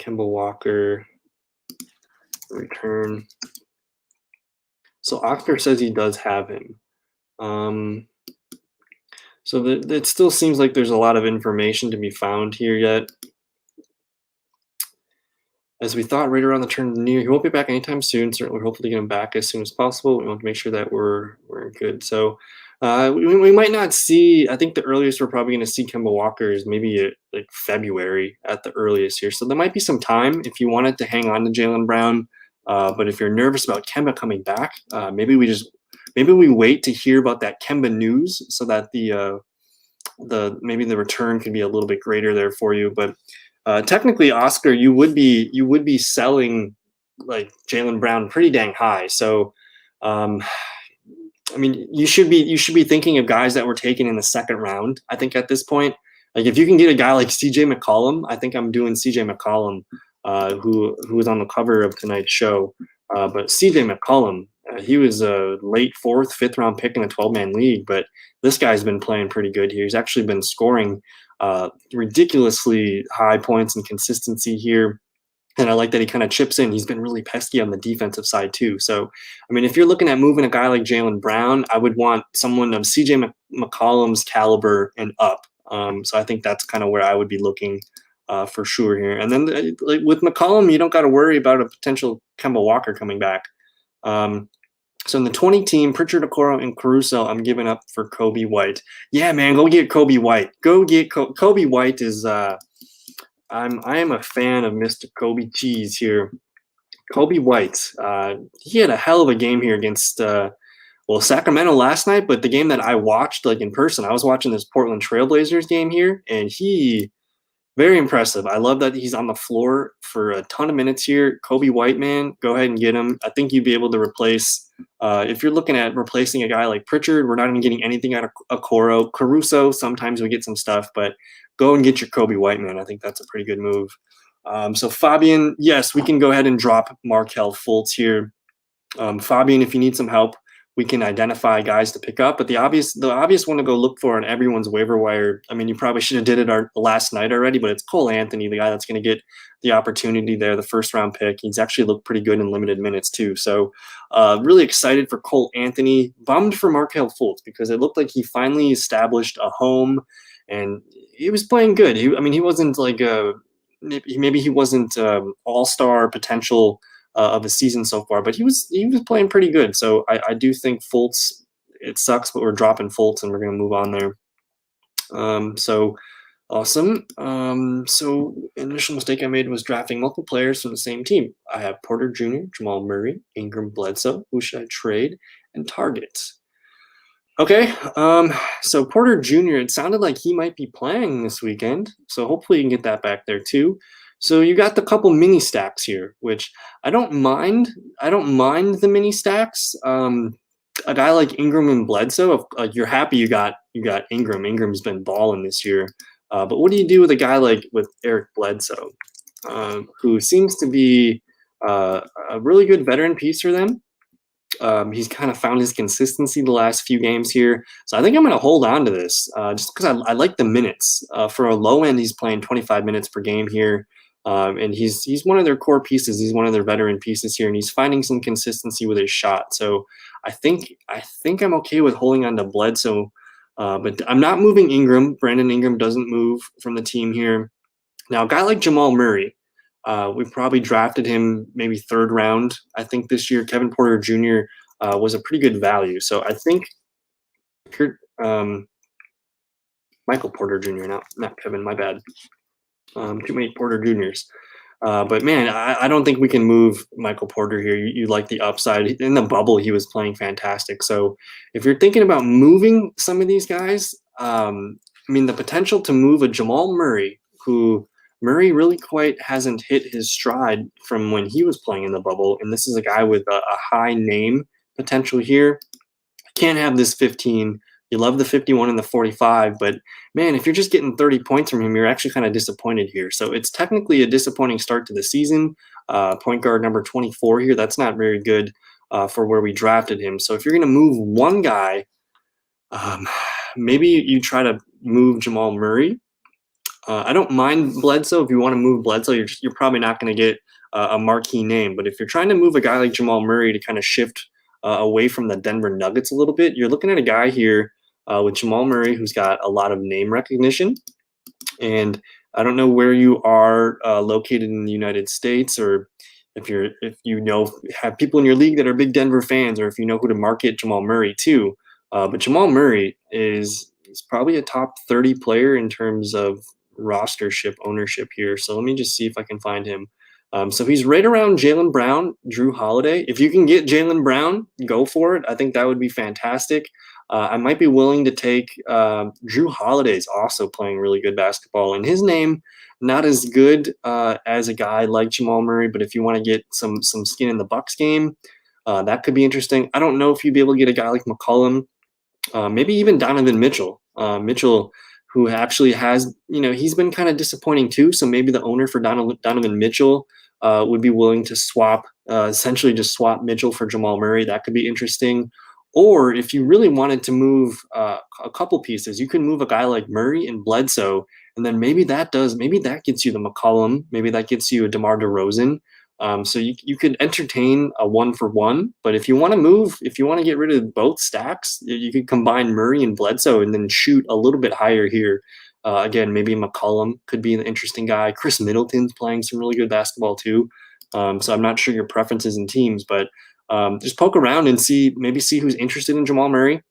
Kemba Walker return. So Oscar says he does have him. So it still seems like there's a lot of information to be found here yet. As we thought right around the turn of the new year, he won't be back anytime soon. Certainly, we're hopefully get him back as soon as possible. We want to make sure that we're good. So we might not see. I think the earliest we're probably going to see Kemba Walker is maybe like February at the earliest here. So there might be some time if you wanted to hang on to Jaylen Brown. But if you're nervous about Kemba coming back, maybe we wait to hear about that Kemba news so that maybe the return could be a little bit greater there for you. But technically, Oscar, you would be selling like Jaylen Brown pretty dang high. So, you should be thinking of guys that were taken in the 2nd round. I think at this point, like if you can get a guy like CJ McCollum, I think I'm doing CJ McCollum, who was on the cover of tonight's show. But CJ McCollum, he was a late 4th, 5th round pick in a 12-man league, but this guy's been playing pretty good here. He's actually been scoring ridiculously high points and consistency here. And I like that he kind of chips in. He's been really pesky on the defensive side too. So, I mean, if you're looking at moving a guy like Jaylen Brown, I would want someone of CJ McCollum's caliber and up. So I think that's kind of where I would be looking for sure here. And then like with McCollum, you don't got to worry about a potential Kemba Walker coming back. So in the 20 team, Pritchard, Okoro, and Caruso, I'm giving up for Kobe White. Yeah, man, go get Kobe White. Go get Kobe White is I am a fan of Mr. Kobe Cheese here. Kobe White, he had a hell of a game here against Sacramento last night, but the game that I watched like in person, I was watching this Portland Trailblazers game here, and he very impressive. I love that he's on the floor for a ton of minutes here. Kobe White, man, go ahead and get him. I think you'd be able to replace, if you're looking at replacing a guy like Pritchard, we're not even getting anything out of Okoro. Caruso, sometimes we get some stuff, but go and get your Kobe White, man. I think that's a pretty good move. So Fabian, yes, we can go ahead and drop Markelle Fultz here. Fabian, if you need some help, we can identify guys to pick up, but the obvious one to go look for on everyone's waiver wire, I mean, you probably should have did it last night already, but it's Cole Anthony, the guy that's going to get the opportunity there, the first round pick. He's actually looked pretty good in limited minutes too. So really excited for Cole Anthony, bummed for Markelle Fultz because it looked like he finally established a home and he was playing good. He wasn't like maybe he wasn't all-star potential of the season so far, but he was playing pretty good. So I do think Fultz, it sucks, but we're dropping Fultz and we're going to move on there. So awesome. So initial mistake I made was drafting multiple players from the same team. I have Porter Jr., Jamal Murray, Ingram, Bledsoe. Who should I trade and target? Okay, so Porter Jr., it sounded like he might be playing this weekend, so hopefully you can get that back there too. So you got the couple mini stacks here, which I don't mind. I don't mind the mini stacks. A guy like Ingram and Bledsoe, you're happy you got Ingram. Ingram's been balling this year. But what do you do with a guy with Eric Bledsoe, who seems to be a really good veteran piece for them? He's kind of found his consistency the last few games here. So I think I'm going to hold on to this just because I like the minutes. For a low end, he's playing 25 minutes per game here. And he's one of their core pieces. He's one of their veteran pieces here, and he's finding some consistency with his shot. So I think I'm okay with holding on to Bledsoe, but I'm not moving Ingram. Brandon Ingram doesn't move from the team here. Now, a guy like Jamal Murray, we probably drafted him maybe third round. I think this year Kevin Porter Jr. Was a pretty good value. So I think Michael Porter Jr., not Kevin, my bad. Too many Porter Juniors. But man, I don't think we can move Michael Porter here. You like the upside. In the bubble, he was playing fantastic. So if you're thinking about moving some of these guys, the potential to move a Jamal Murray, who Murray really quite hasn't hit his stride from when he was playing in the bubble. And this is a guy with a high name potential here. I can't have this 15. You love the 51 and the 45, but man, if you're just getting 30 points from him, you're actually kind of disappointed here. So it's technically a disappointing start to the season. Point guard number 24 here, that's not very good for where we drafted him. So if you're going to move one guy, maybe you try to move Jamal Murray. I don't mind Bledsoe. If you want to move Bledsoe, you're probably not going to get a marquee name. But if you're trying to move a guy like Jamal Murray to kind of shift away from the Denver Nuggets a little bit, you're looking at a guy here with Jamal Murray who's got a lot of name recognition. And I don't know where you are located in the United States, or if you have people in your league that are big Denver fans, or if you know who to market Jamal Murray to. But Jamal Murray is probably a top 30 player in terms of rostership ownership here. So let me just see if I can find him. So he's right around Jaylen Brown, Drew Holiday. If you can get Jaylen Brown, go for it. I think that would be fantastic. I might be willing to take Drew Holiday's also playing really good basketball. And his name, not as good as a guy like Jamal Murray, but if you want to get some skin in the Bucks game, that could be interesting. I don't know if you'd be able to get a guy like McCollum, maybe even Donovan Mitchell. Mitchell, who actually has, he's been kind of disappointing too. So maybe the owner for Donovan Mitchell would be willing to essentially just swap Mitchell for Jamal Murray. That could be interesting. Or if you really wanted to move a couple pieces, you can move a guy like Murray and Bledsoe, and then maybe that gets you the McCollum, maybe that gets you a DeMar DeRozan. So you could entertain a 1-for-1, but if you want to get rid of both stacks, you could combine Murray and Bledsoe and then shoot a little bit higher here. Again, maybe McCollum could be an interesting guy. Chris Middleton's playing some really good basketball too. So I'm not sure your preferences in teams, but just poke around and see who's interested in Jamal Murray.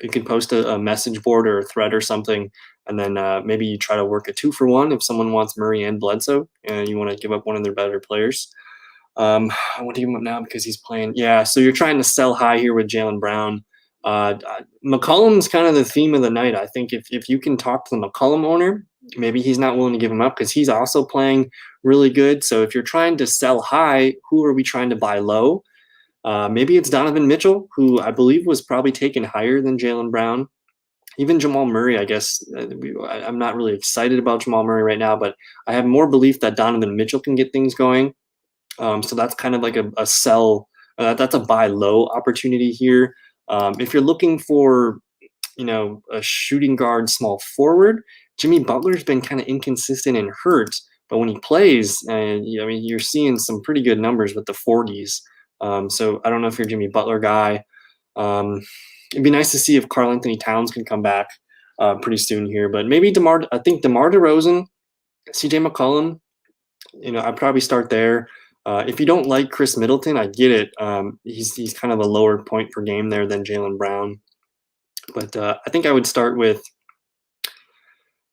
You can post a message board or a thread or something, and then maybe you try to work a 2-for-1 if someone wants Murray and Bledsoe and you want to give up one of their better players. I want to give him up now because he's playing. Yeah, so you're trying to sell high here with Jaylen Brown. McCollum's kind of the theme of the night. I think if you can talk to the McCollum owner, maybe he's not willing to give him up because he's also playing really good. So if you're trying to sell high, who are we trying to buy low? Maybe it's Donovan Mitchell, who I believe was probably taken higher than Jaylen Brown. Even Jamal Murray, I guess. I'm not really excited about Jamal Murray right now, but I have more belief that Donovan Mitchell can get things going. So that's kind of like a sell. That's a buy low opportunity here. If you're looking for, a shooting guard, small forward, Jimmy Butler's been kind of inconsistent and hurt, but when he plays, you're seeing some pretty good numbers with the 40s. So I don't know if you're a Jimmy Butler guy. It'd be nice to see if Karl Anthony Towns can come back pretty soon here, but maybe DeMar DeRozan, CJ McCollum, I'd probably start there. If you don't like Chris Middleton, I get it. He's kind of a lower point per game there than Jaylen Brown. But I think I would start with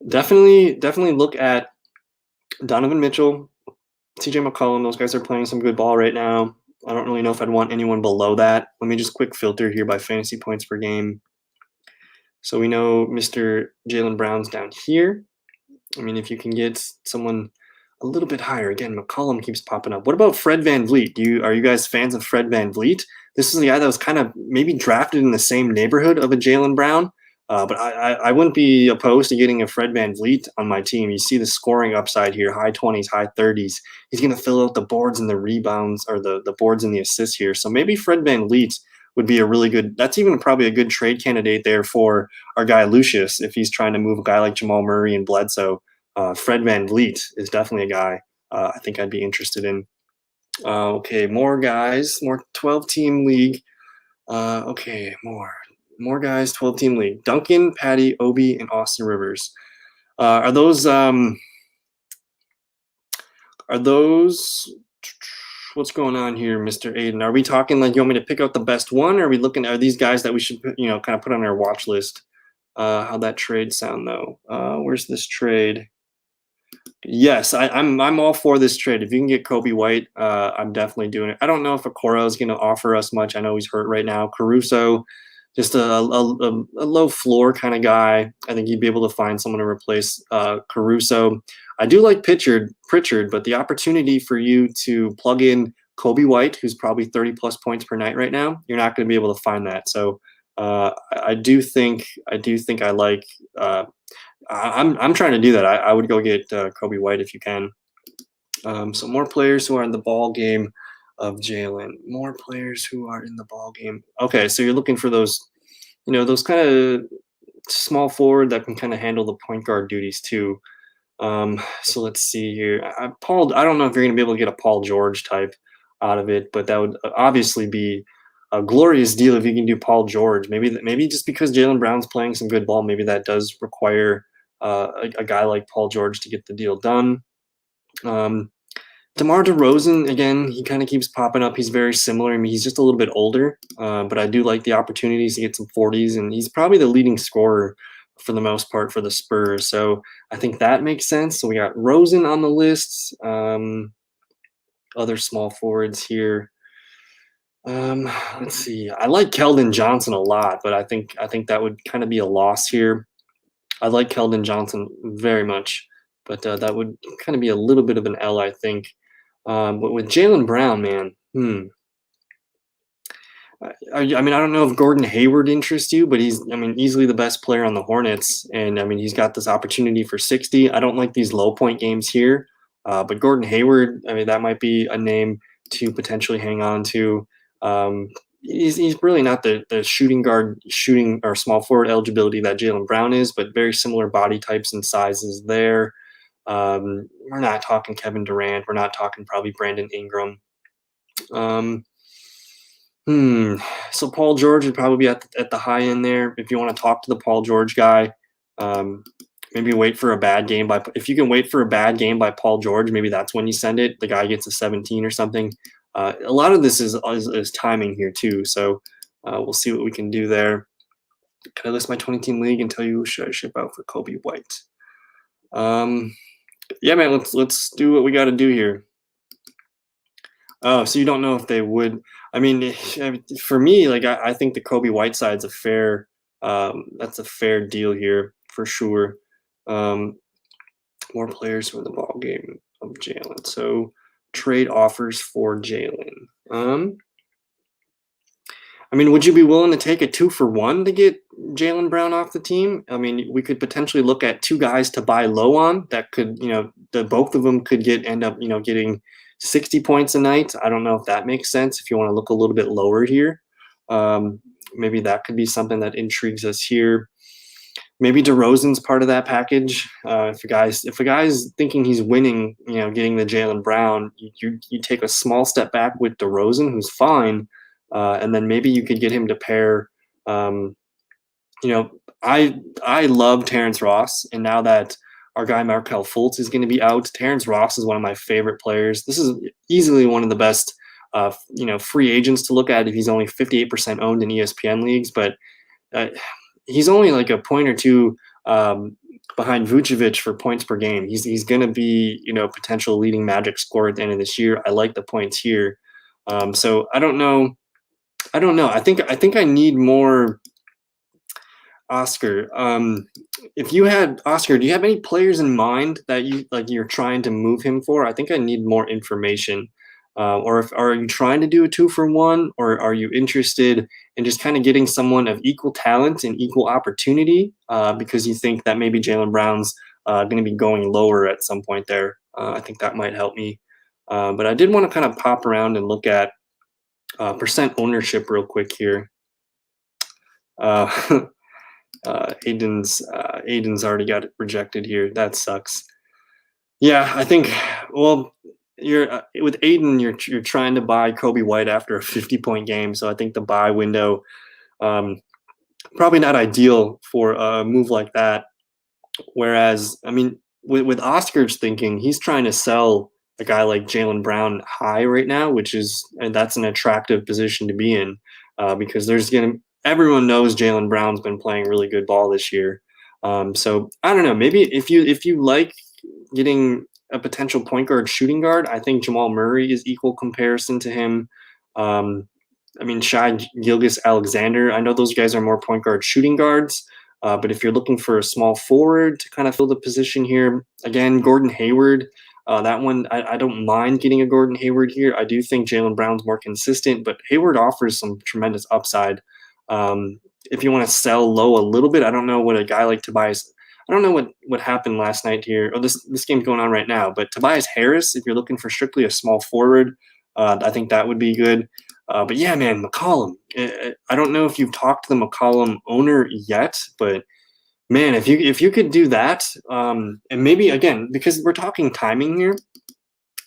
definitely look at Donovan Mitchell, CJ McCollum. Those guys are playing some good ball right now. I don't really know if I'd want anyone below that. Let me just quick filter here by fantasy points per game. So we know Mr. Jaylen Brown's down here. If you can get someone a little bit higher. Again, McCollum keeps popping up. What about Fred VanVleet? Are you guys fans of Fred VanVleet? This is the guy that was kind of maybe drafted in the same neighborhood of a Jaylen Brown. But I wouldn't be opposed to getting a Fred VanVleet on my team. You see the scoring upside here, high 20s, high 30s. He's going to fill out the boards and the rebounds, or the boards and the assists here. So maybe Fred VanVleet would be a really good – that's even probably a good trade candidate there for our guy Lucius if he's trying to move a guy like Jamal Murray and Bledsoe. Fred VanVleet is definitely a guy I think I'd be interested in. Okay, more guys, more 12-team league. Okay, more guys, 12-team league. Duncan, Patty, Obi, and Austin Rivers. Are those what's going on here, Mr. Aiden? Are we talking like you want me to pick out the best one? Or are we looking at these guys that we should kind of put on our watch list? How'd that trade sound though? Where's this trade? Yes, I'm all for this trade. If you can get Kobe White, I'm definitely doing it. I don't know if Okoro is going to offer us much. I know he's hurt right now. Caruso, just a low floor kind of guy. I think you'd be able to find someone to replace Caruso. I do like Pritchard, but the opportunity for you to plug in Kobe White, who's probably 30+ points per night right now, you're not going to be able to find that. So I do think I like. I'm trying to do that. I would go get Kobe White if you can. So more players who are in the ball game of Jaylen. More players who are in the ball game. Okay, so you're looking for those, those kind of small forward that can kind of handle the point guard duties too. So let's see here. I don't know if you're going to be able to get a Paul George type out of it, but that would obviously be a glorious deal if you can do Paul George. Maybe just because Jaylen Brown's playing some good ball, maybe that does require a guy like Paul George to get the deal done. DeMar DeRozan, again, he kind of keeps popping up. He's very similar. He's just a little bit older, but I do like the opportunities to get some 40s, and he's probably the leading scorer for the most part for the Spurs. So I think that makes sense. So we got Rosen on the list. Other small forwards here. Let's see. I like Keldon Johnson a lot, but I think that would kind of be a loss here. I like Keldon Johnson very much, but that would kind of be a little bit of an L, I think. But with Jaylen Brown, man, I don't know if Gordon Hayward interests you, but he's, easily the best player on the Hornets, and he's got this opportunity for 60. I don't like these low point games here, but Gordon Hayward, that might be a name to potentially hang on to. he's really not the shooting guard, shooting or small forward eligibility that Jaylen Brown is, but very similar body types and sizes there. We're not talking Kevin Durant. We're not talking probably Brandon Ingram. Um, So Paul George would probably be at the high end there. If you want to talk to the Paul George guy, maybe wait for a bad game by. If you can wait for a bad game by Paul George, maybe that's when you send it. The guy gets a 17 or something. A lot of this is timing here too. So we'll see what we can do there. Can I list my 20-team league and tell you who should I ship out for Kobe White? Yeah, man. Let's do what we got to do here. Oh, so you don't know if they would. I mean, for me, like I think the Kobe Whiteside's a fair. That's a fair deal here for sure. More players for the ball game of Jaylen. So trade offers for Jaylen. I mean, would you be willing to take a 2-for-1 to get Jaylen Brown off the team? I mean, we could potentially look at two guys to buy low on that could, both of them could end up, getting 60 points a night. I don't know if that makes sense. If you want to look a little bit lower here, maybe that could be something that intrigues us here. Maybe DeRozan's part of that package. If a guy's thinking he's winning, getting the Jaylen Brown, you take a small step back with DeRozan, who's fine. And then maybe you could get him to pair. I love Terrence Ross, and now that our guy Markelle Fultz is going to be out, Terrence Ross is one of my favorite players. This is easily one of the best, free agents to look at if he's only 58% owned in ESPN leagues. But he's only like a point or two behind Vucevic for points per game. He's going to be potential leading Magic scorer at the end of this year. I like the points here. So I don't know. I think I need more. Oscar, if you had Oscar, do you have any players in mind that you're trying to move him for? I think I need more information. Or are you trying to do a 2-for-1, or are you interested in just kind of getting someone of equal talent and equal opportunity because you think that maybe Jaylen Brown's going to be going lower at some point there? I think that might help me. But I did want to kind of pop around and look at percent ownership real quick here. Aiden's already got it rejected here. That sucks. Yeah, I think. Well, you're with Aiden. You're trying to buy Kobe White after a 50-point game, so I think the buy window probably not ideal for a move like that. Whereas, I mean, with Oscar's thinking, he's trying to sell a guy like Jaylen Brown high right now, and that's an attractive position to be in because everyone knows Jaylen Brown's been playing really good ball this year. So I don't know. Maybe if you like getting a potential point guard, shooting guard, I think Jamal Murray is equal comparison to him. I mean, Shai Gilgeous-Alexander. I know those guys are more point guard, shooting guards. But if you're looking for a small forward to kind of fill the position here, again, Gordon Hayward. That one, I don't mind getting a Gordon Hayward here. I do think Jaylen Brown's more consistent, but Hayward offers some tremendous upside. If you want to sell low a little bit, I don't know what a guy like Tobias. I don't know what happened last night here. Oh, this game's going on right now. But Tobias Harris, if you're looking for strictly a small forward, I think that would be good. But yeah, man, McCollum. I don't know if you've talked to the McCollum owner yet, but man, if you could do that, and maybe again, because we're talking timing here,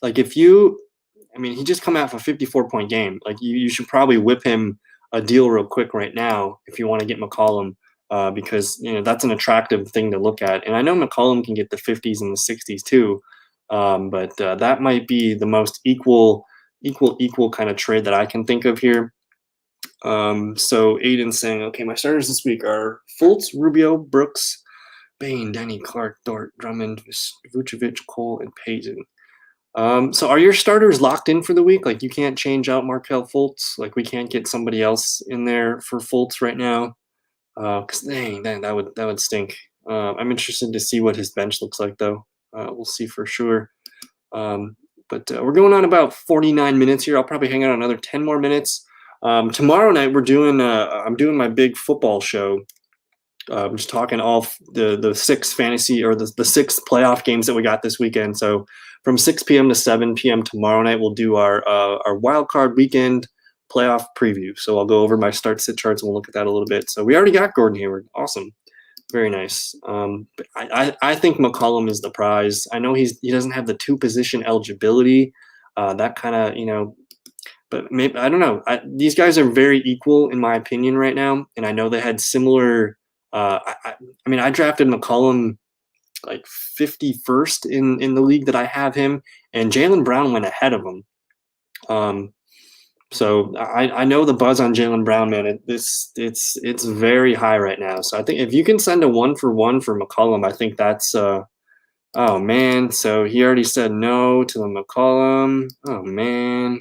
like he just come out of a 54-point game. Like you should probably whip him a deal real quick right now if you want to get McCollum, because that's an attractive thing to look at. And I know McCollum can get the 50s and the 60s too, but that might be the most equal kind of trade that I can think of here. So Aiden's saying, okay, my starters this week are Fultz, Rubio, Brooks, Bane, Denny, Clark, Dort, Drummond, Vucevic, Cole, and Payton. So are your starters locked in for the week? Like you can't change out Markelle Fultz? Like we can't get somebody else in there for Fultz right now? Because dang, that would stink. I'm interested to see what his bench looks like though. We'll see for sure. But we're going on about 49 minutes here. I'll probably hang out another 10 more minutes. Tomorrow night we're doing I'm doing my big football show. I'm just talking all the 6 fantasy or the 6 playoff games that we got this weekend. So from 6 p.m. to 7 p.m. tomorrow night we'll do our wild card weekend playoff preview. So I'll go over my start-sit charts and we'll look at that a little bit. So we already got Gordon Hayward. Awesome. Very nice. I think McCollum is the prize. I know he doesn't have the 2-position eligibility. That kind of, but maybe I don't know. These guys are very equal in my opinion right now, and I know they had similar. I drafted McCollum like 51st in the league that I have him, and Jaylen Brown went ahead of him. So I know the buzz on Jaylen Brown, man. It's very high right now. So I think if you can send a 1-for-1 for McCollum, I think that's oh man. So he already said no to the McCollum. Oh man.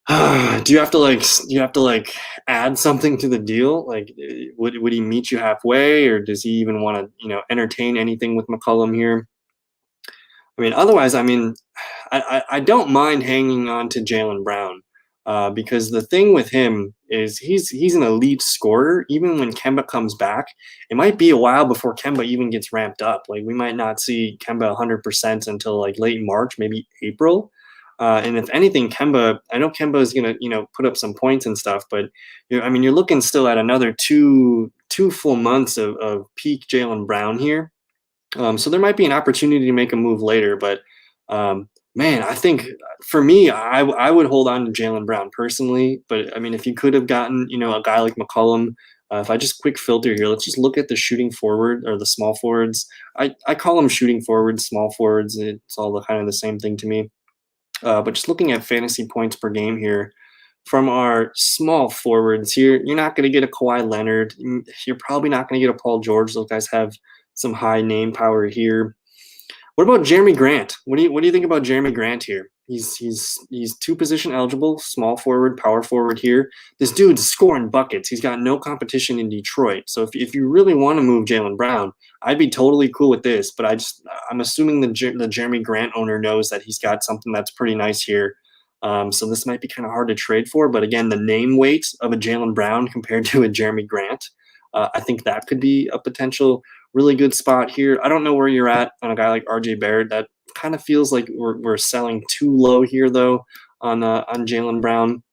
Do you have to add something to the deal? Like would he meet you halfway, or does he even want to, entertain anything with McCollum here? Otherwise, I don't mind hanging on to Jaylen Brown because the thing with him is he's an elite scorer. Even when Kemba comes back, it might be a while before Kemba even gets ramped up. Like we might not see Kemba 100% until like late March, maybe April. And if anything, I know Kemba is gonna put up some points and stuff, but you're looking still at another two full months of peak Jaylen Brown here. So there might be an opportunity to make a move later, but man, I think for me, I would hold on to Jaylen Brown personally. But if you could have gotten a guy like McCollum, if I just quick filter here, let's just look at the shooting forward or the small forwards. I call them shooting forwards, small forwards. It's all kind of the same thing to me. But just looking at fantasy points per game here. From our small forwards here, you're not going to get a Kawhi Leonard. You're probably not going to get a Paul George. Those guys have some high name power here. What about Jeremy Grant? What do you think about Jeremy Grant here? He's 2-position eligible, small forward, power forward here. This dude's scoring buckets. He's got no competition in Detroit. So if you really want to move Jaylen Brown, I'd be totally cool with this. But I'm assuming the Jeremy Grant owner knows that he's got something that's pretty nice here. So this might be kind of hard to trade for. But again, the name weight of a Jaylen Brown compared to a Jeremy Grant, I think that could be a potential really good spot here. I don't know where you're at on a guy like RJ Barrett. That kind of feels like we're selling too low here though on Jaylen Brown.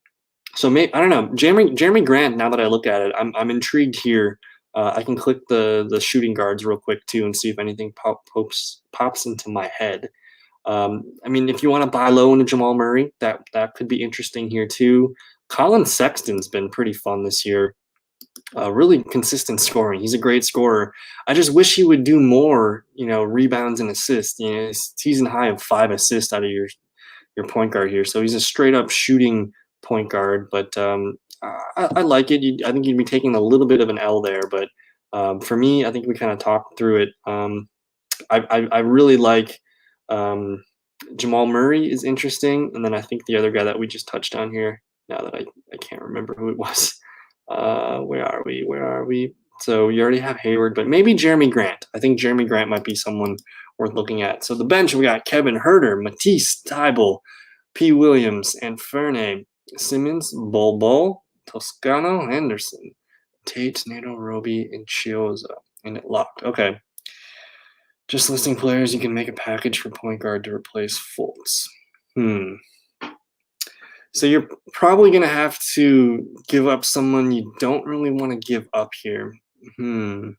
So maybe I don't know. Jeremy Grant. Now that I look at it, I'm intrigued here. I can click the shooting guards real quick too and see if anything pops into my head. If you want to buy low into Jamal Murray, that could be interesting here too. Colin Sexton's been pretty fun this year. Really consistent scoring. He's a great scorer. I just wish he would do more, rebounds and assists. Season high of 5 assists out of your point guard here. So he's a straight up shooting point guard. But I like it. I think you'd be taking a little bit of an L there. But for me, I think we kind of talked through it. I really like Jamal Murray is interesting, and then I think the other guy that we just touched on here. Now that I can't remember who it was. Where are we? So you already have Hayward, but maybe Jeremy Grant. I think Jeremy Grant might be someone worth looking at. So the bench, we got Kevin Huerter, Matisse Thybulle, P. Williams, and Fernay, Simmons, Bol, Toscano, Henderson, Tate, Nato, Roby, and Chioza. And it locked. Okay. Just listing players you can make a package for point guard to replace Fultz. So you're probably going to have to give up someone you don't really want to give up here. I'm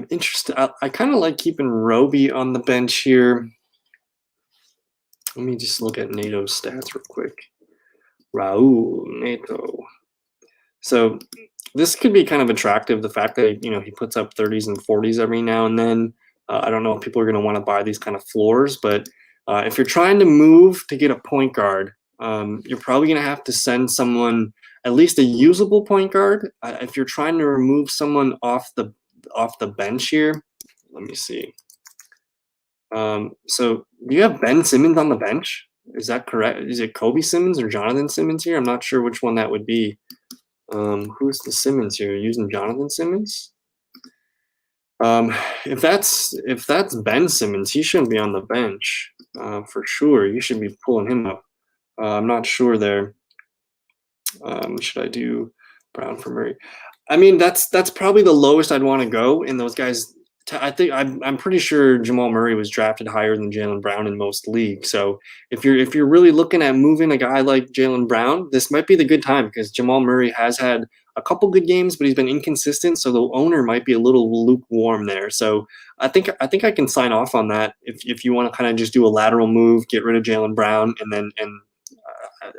interested. I kind of like keeping Roby on the bench here. Let me just look at Nato's stats real quick. Raul Nato. So this could be kind of attractive, the fact that he puts up 30s and 40s every now and then. I don't know if people are going to want to buy these kind of floors, but if you're trying to move to get a point guard, you're probably going to have to send someone, at least a usable point guard. If you're trying to remove someone off the bench here, let me see. So do you have Ben Simmons on the bench? Is that correct? Is it Kobe Simmons or Jonathan Simmons here? I'm not sure which one that would be. Who's the Simmons here? You're using Jonathan Simmons? If that's Ben Simmons, he shouldn't be on the bench for sure. You should be pulling him up. I'm not sure there. Should I do Brown for Murray? That's probably the lowest I'd want to go, and those guys I'm pretty sure Jamal Murray was drafted higher than Jaylen Brown in most leagues. So if you're really looking at moving a guy like Jaylen Brown, this might be the good time because Jamal Murray has had a couple good games, but he's been inconsistent. So the owner might be a little lukewarm there. So I think I can sign off on that if you want to kind of just do a lateral move, get rid of Jaylen Brown, and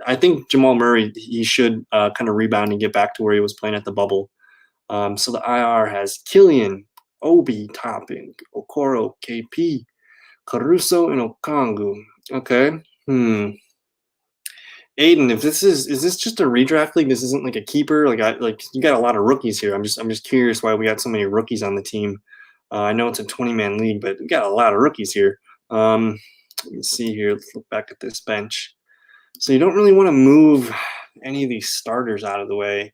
I think Jamal Murray he should kind of rebound and get back to where he was playing at the bubble. So the IR has Killian, Obi, Topping, Okoro, KP, Caruso, and Okongu. Okay. Hmm. Aiden, if is this just a redraft league? This isn't like a keeper. Like you got a lot of rookies here. I'm just curious why we got so many rookies on the team. I know it's a 20-man league, but we got a lot of rookies here. Let me see here. Let's look back at this bench. So you don't really want to move any of these starters out of the way.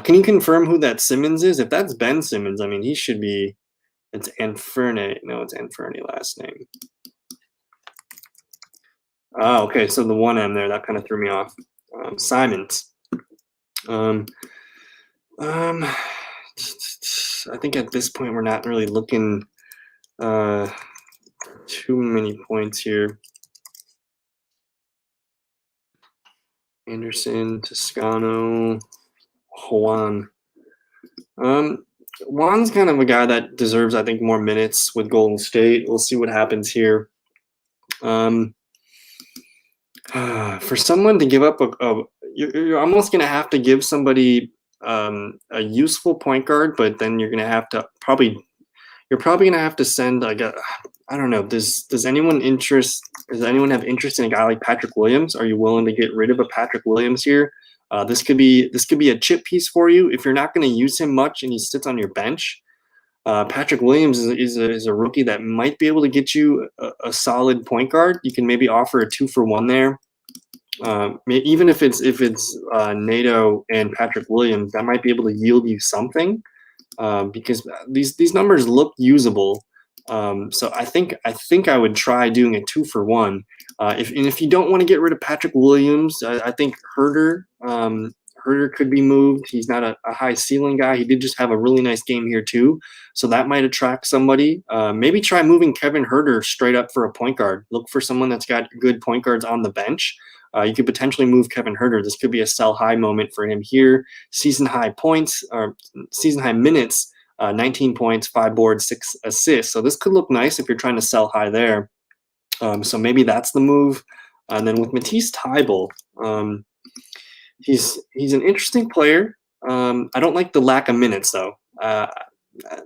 Can you confirm who that Simmons is? If that's Ben Simmons, I mean, he should be. It's Anferne. No, it's Anferne last name. Oh, okay. So the 1M there, that kind of threw me off. Simons. Um, um, I think at this point we're not really looking too many points here. Anderson, Toscano, Juan. Juan's kind of a guy that deserves, I think, more minutes with Golden State. We'll see what happens here. For someone to give up you're almost going to have to give somebody a useful point guard, but then you're going to have to you're probably going to have to send like I don't know. Does anyone have interest in a guy like Patrick Williams? Are you willing to get rid of a Patrick Williams here? This could be a chip piece for you if you're not going to use him much and he sits on your bench. Patrick Williams is a rookie that might be able to get you a solid point guard. You can maybe offer a 2-for-1 there. Even if it's Nato and Patrick Williams, that might be able to yield you something because these numbers look usable. So I think I would try doing a 2-for-1. If you don't want to get rid of Patrick Williams, I think Herder could be moved. He's not a high ceiling guy. He did just have a really nice game here too, so that might attract somebody. Maybe try moving Kevin Herder straight up for a point guard. Look for someone that's got good point guards on the bench. You could potentially move Kevin Herder. This could be a sell high moment for him here. Season high points or season high minutes. 19 points, 5 boards, 6 assists. So this could look nice if you're trying to sell high there. So maybe that's the move. And then with Matisse Thybulle, he's an interesting player. I don't like the lack of minutes though. I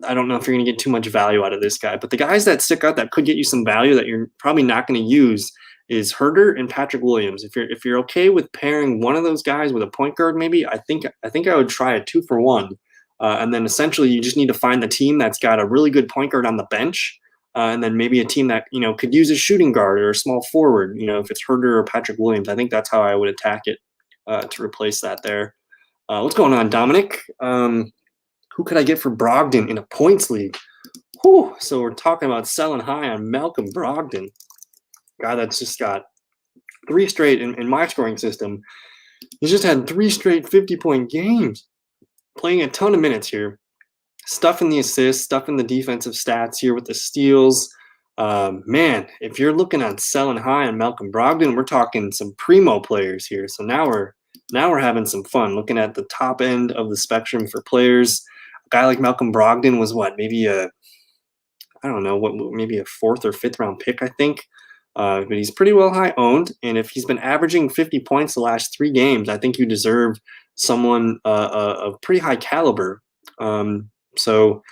don't know if you're going to get too much value out of this guy, but the guys that stick out that could get you some value that you're probably not going to use is Herder and Patrick Williams. If you're okay with pairing one of those guys with a point guard, maybe I think I would try a 2-for-1. And then essentially you just need to find the team that's got a really good point guard on the bench. And then maybe a team that, could use a shooting guard or a small forward, if it's Herder or Patrick Williams. I think that's how I would attack it to replace that there. What's going on, Dominic? Who could I get for Brogdon in a points league? Whew, so we're talking about selling high on Malcolm Brogdon. Guy that's just got 3 straight in my scoring system. He's just had 3 straight 50-point games. Playing a ton of minutes here, stuffing the assists, stuffing the defensive stats here with the steals. Man, if you're looking at selling high on Malcolm Brogdon, we're talking some primo players here. So now we're having some fun looking at the top end of the spectrum for players. A guy like Malcolm Brogdon was maybe a 4th or 5th round pick, I think. But he's pretty well high owned, and if he's been averaging 50 points the last 3 games, I think you deserve someone of pretty high caliber. So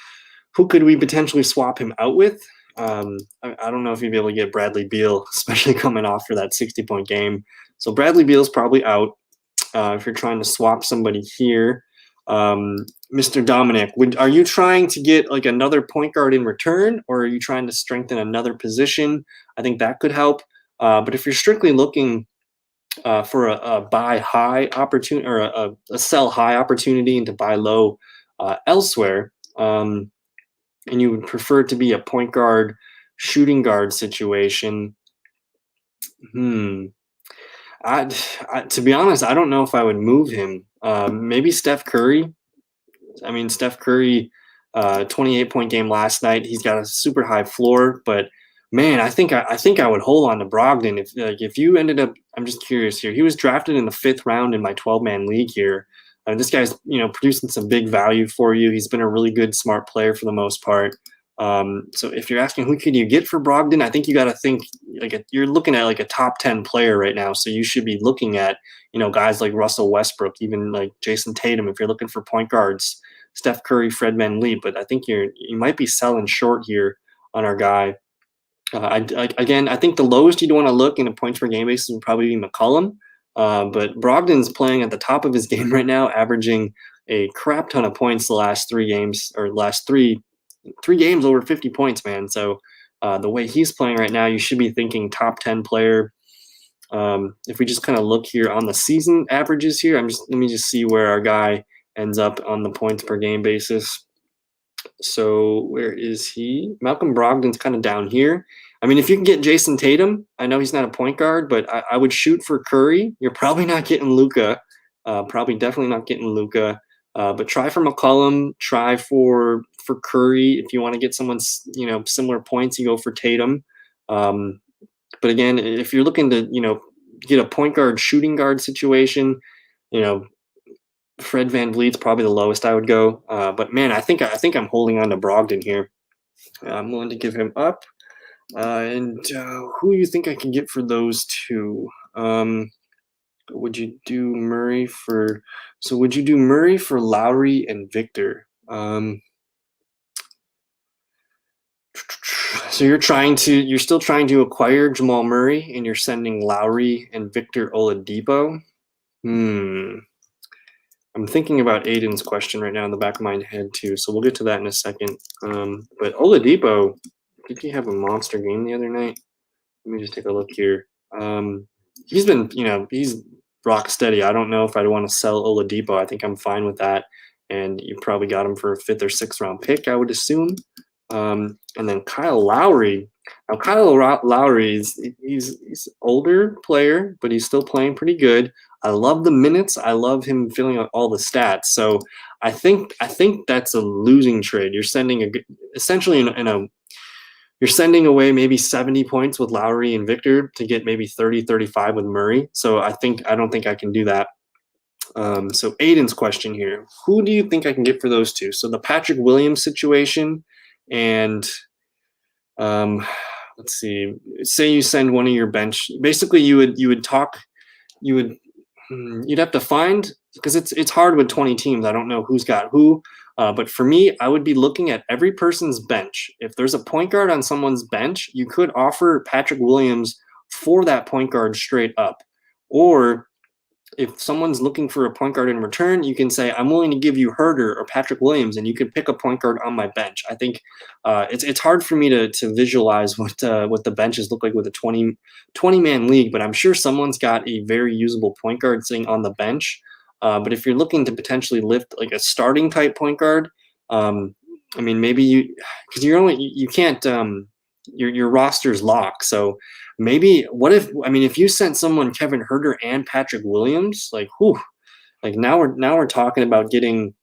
who could we potentially swap him out with? I don't know if you'd be able to get Bradley Beal, especially coming off for that 60-point game. So Bradley Beal's probably out. If you're trying to swap somebody here, Mr. Dominic, are you trying to get like another point guard in return, or are you trying to strengthen another position? I think that could help. But if you're strictly looking for a buy high opportunity or a sell high opportunity and to buy low elsewhere, and you would prefer it to be a point guard, shooting guard situation, to be honest, I don't know if I would move him. Maybe Steph Curry. I mean, Steph Curry 28-point game last night. He's got a super high floor, but man, I think I would hold on to Brogdon if you ended up. I'm just curious here. He was drafted in the 5th round in my 12-man league here. This guy's producing some big value for you. He's been a really good, smart player for the most part. So if you're asking who could you get for Brogdon, I think you got to think you're looking at like a top 10 player right now. So you should be looking at guys like Russell Westbrook, even like Jason Tatum. If you're looking for point guards, Steph Curry, Fred VanVleet. But I think you might be selling short here on our guy. I think the lowest you'd want to look in a points per game basis would probably be McCollum. But Brogdon's playing at the top of his game right now, averaging a crap ton of points the last 3 games, or last three games over 50 points, man. So the way he's playing right now, you should be thinking top 10 player. If we just kind of look here on the season averages here, let me just see where our guy ends up on the points per game basis. So where is he? Malcolm Brogdon's kind of down here. I mean, if you can get Jason Tatum, I know he's not a point guard, but I would shoot for Curry. You're probably not getting Luka. Definitely not getting Luka. But try for McCollum. Try for Curry. If you want to get someone similar points, you go for Tatum. But again, if you're looking to get a point guard, shooting guard situation, Fred VanVleet's probably the lowest I would go. But man, I think I'm holding on to Brogdon here. I'm willing to give him up. And who do you think I can get for those two? Would you do Murray for? So would you do Murray for Lowry and Victor? So you're still trying to acquire Jamal Murray, and you're sending Lowry and Victor Oladipo. I'm thinking about Aiden's question right now in the back of my head too, so we'll get to that in a second. But Oladipo, did he have a monster game the other night? Let me just take a look here. He's been, he's rock steady. I don't know if I'd want to sell Oladipo. I think I'm fine with that. And you probably got him for a 5th or 6th round pick, I would assume. And then Kyle Lowry. Now, Kyle Lowry he's an older player, but he's still playing pretty good. I love the minutes. I love him filling out all the stats. So I think that's a losing trade. You're sending essentially you're sending away maybe 70 points with Lowry and Victor to get maybe 30, 35 with Murray. So I don't think I can do that. So Aiden's question here, who do you think I can get for those two? So the Patrick Williams situation, and let's see, say you send one of your bench. Basically, you'd have to find, because it's hard with 20 teams. I don't know who's got who. But for me, I would be looking at every person's bench. If there's a point guard on someone's bench, you could offer Patrick Williams for that point guard straight up. Or if someone's looking for a point guard in return, you can say, I'm willing to give you Herder or Patrick Williams, and you can pick a point guard on my bench. I think it's hard for me to visualize what the benches look like with a 20-man league, but I'm sure someone's got a very usable point guard sitting on the bench. But if you're looking to potentially lift like a starting type point guard, I mean, maybe because you can't, your roster's locked. So maybe if you sent someone Kevin Herter and Patrick Williams, now we're talking about getting,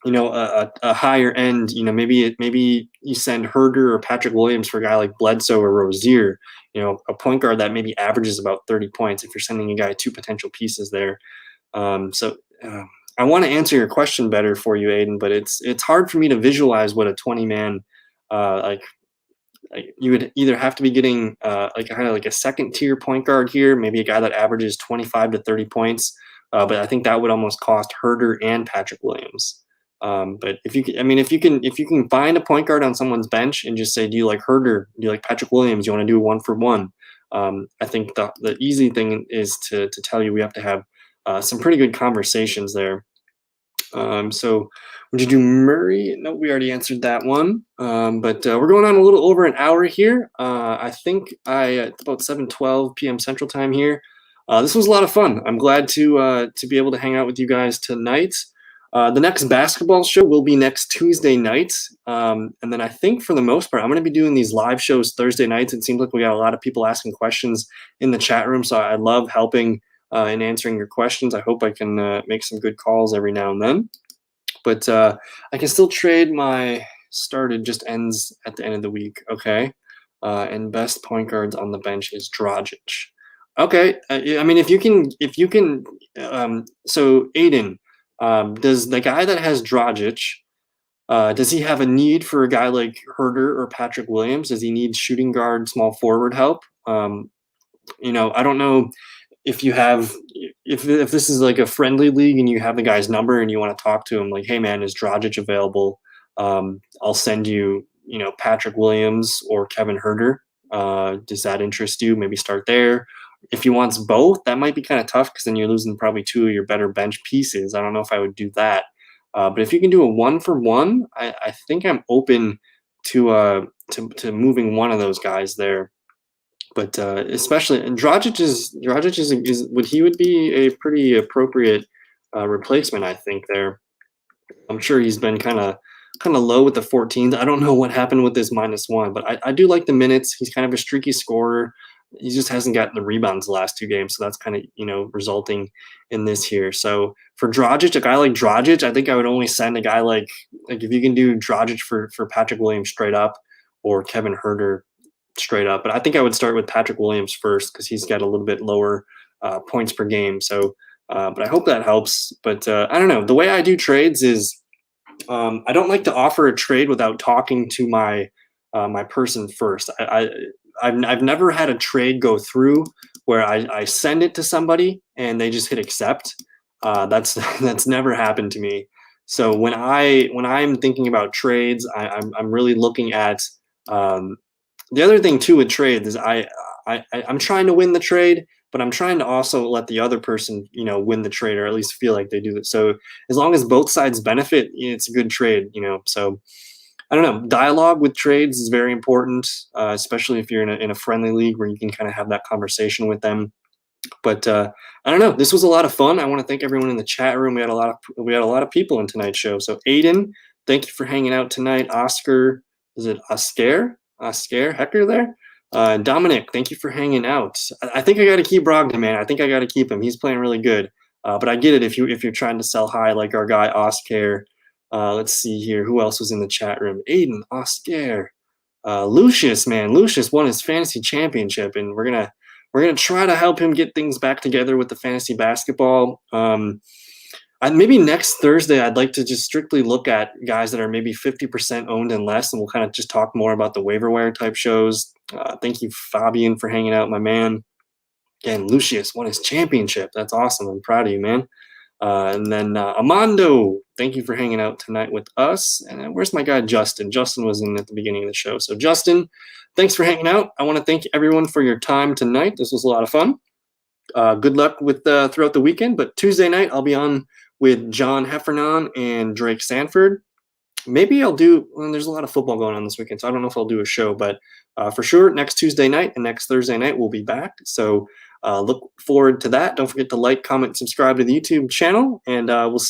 a higher end, maybe you send Herter or Patrick Williams for a guy like Bledsoe or Rozier, a point guard that maybe averages about 30 points if you're sending a guy 2 potential pieces there. I want to answer your question better for you, Aiden, but it's hard for me to visualize what a 20-man, you would either have to be getting a second tier point guard here, maybe a guy that averages 25 to 30 points. But I think that would almost cost Herter and Patrick Williams. But if you can find a point guard on someone's bench and just say, do you like Herter? Do you like Patrick Williams? You want to do a 1-for-1? I think the easy thing is to tell you we have to have some pretty good conversations there. So would you do Murray? No, we already answered that one. But we're going on a little over an hour here. I think it's about 7:12 p.m. Central Time here. This was a lot of fun. I'm glad to be able to hang out with you guys tonight. The next basketball show will be next Tuesday night. And then I think for the most part, I'm going to be doing these live shows Thursday nights. It seems like we got a lot of people asking questions in the chat room. So I love helping and answering your questions. I hope I can make some good calls every now and then. But I can still trade my started just ends at the end of the week. Okay. And best point guards on the bench is Dragic. Okay. I mean, if you can, so Aiden, does the guy that has Dragic, does he have a need for a guy like Herder or Patrick Williams? Does he need shooting guard, small forward help? I don't know if you have if this is like a friendly league and you have the guy's number and you want to talk to him, like, hey man, is Dragic available? I'll send you, Patrick Williams or Kevin Herder. Does that interest you? Maybe start there. If he wants both, that might be kind of tough because then you're losing probably two of your better bench pieces. I don't know if I would do that. But if you can do a 1-for-1, I think I'm open to moving one of those guys there. But especially, and Dragic would be a pretty appropriate replacement, I think. There, I'm sure he's been kind of low with the 14s. I don't know what happened with this -1, but I do like the minutes. He's kind of a streaky scorer. He just hasn't gotten the rebounds the last two games, so that's kind of resulting in this here. So for Dragic, a guy like Dragic, I think I would only send a guy like if you can do Dragic for Patrick Williams straight up or Kevin Herder straight up. But I think I would start with Patrick Williams first because he's got a little bit lower points per game. So, but I hope that helps. But I don't know. The way I do trades is I don't like to offer a trade without talking to my person first. I've never had a trade go through where I send it to somebody and they just hit accept. That's never happened to me. So when I'm thinking about trades, I'm really looking at the other thing too with trades is I'm trying to win the trade, but I'm trying to also let the other person, win the trade or at least feel like they do that. So as long as both sides benefit, it's a good trade, So I don't know. Dialogue with trades is very important, especially if you're in a friendly league where you can kind of have that conversation with them. But I don't know. This was a lot of fun. I want to thank everyone in the chat room. We had a lot of people in tonight's show. So Aiden, thank you for hanging out tonight. Oscar, is it Oscar Hecker there? Dominic, thank you for hanging out. I think I got to keep Brogdon, man. I think I got to keep him. He's playing really good. But I get it if you're trying to sell high like our guy Oscar. Let's see here. Who else was in the chat room? Aiden, Oscar, Lucius, man. Lucius won his fantasy championship, and we're gonna try to help him get things back together with the fantasy basketball. Maybe next Thursday, I'd like to just strictly look at guys that are maybe 50% owned and less, and we'll kind of just talk more about the waiver wire type shows. Thank you, Fabian, for hanging out, my man. Again, Lucius won his championship. That's awesome. I'm proud of you, man. And then Amando, thank you for hanging out tonight with us. And then where's my guy Justin? Justin was in at the beginning of the show. So Justin, thanks for hanging out. I want to thank everyone for your time tonight. This was a lot of fun. Good luck with throughout the weekend. But Tuesday night, I'll be on with John Heffernan and Drake Sanford. Maybe I'll do, there's a lot of football going on this weekend, so I don't know if I'll do a show, but for sure, next Tuesday night and next Thursday night, we'll be back. So look forward to that. Don't forget to like, comment, subscribe to the YouTube channel, and we'll see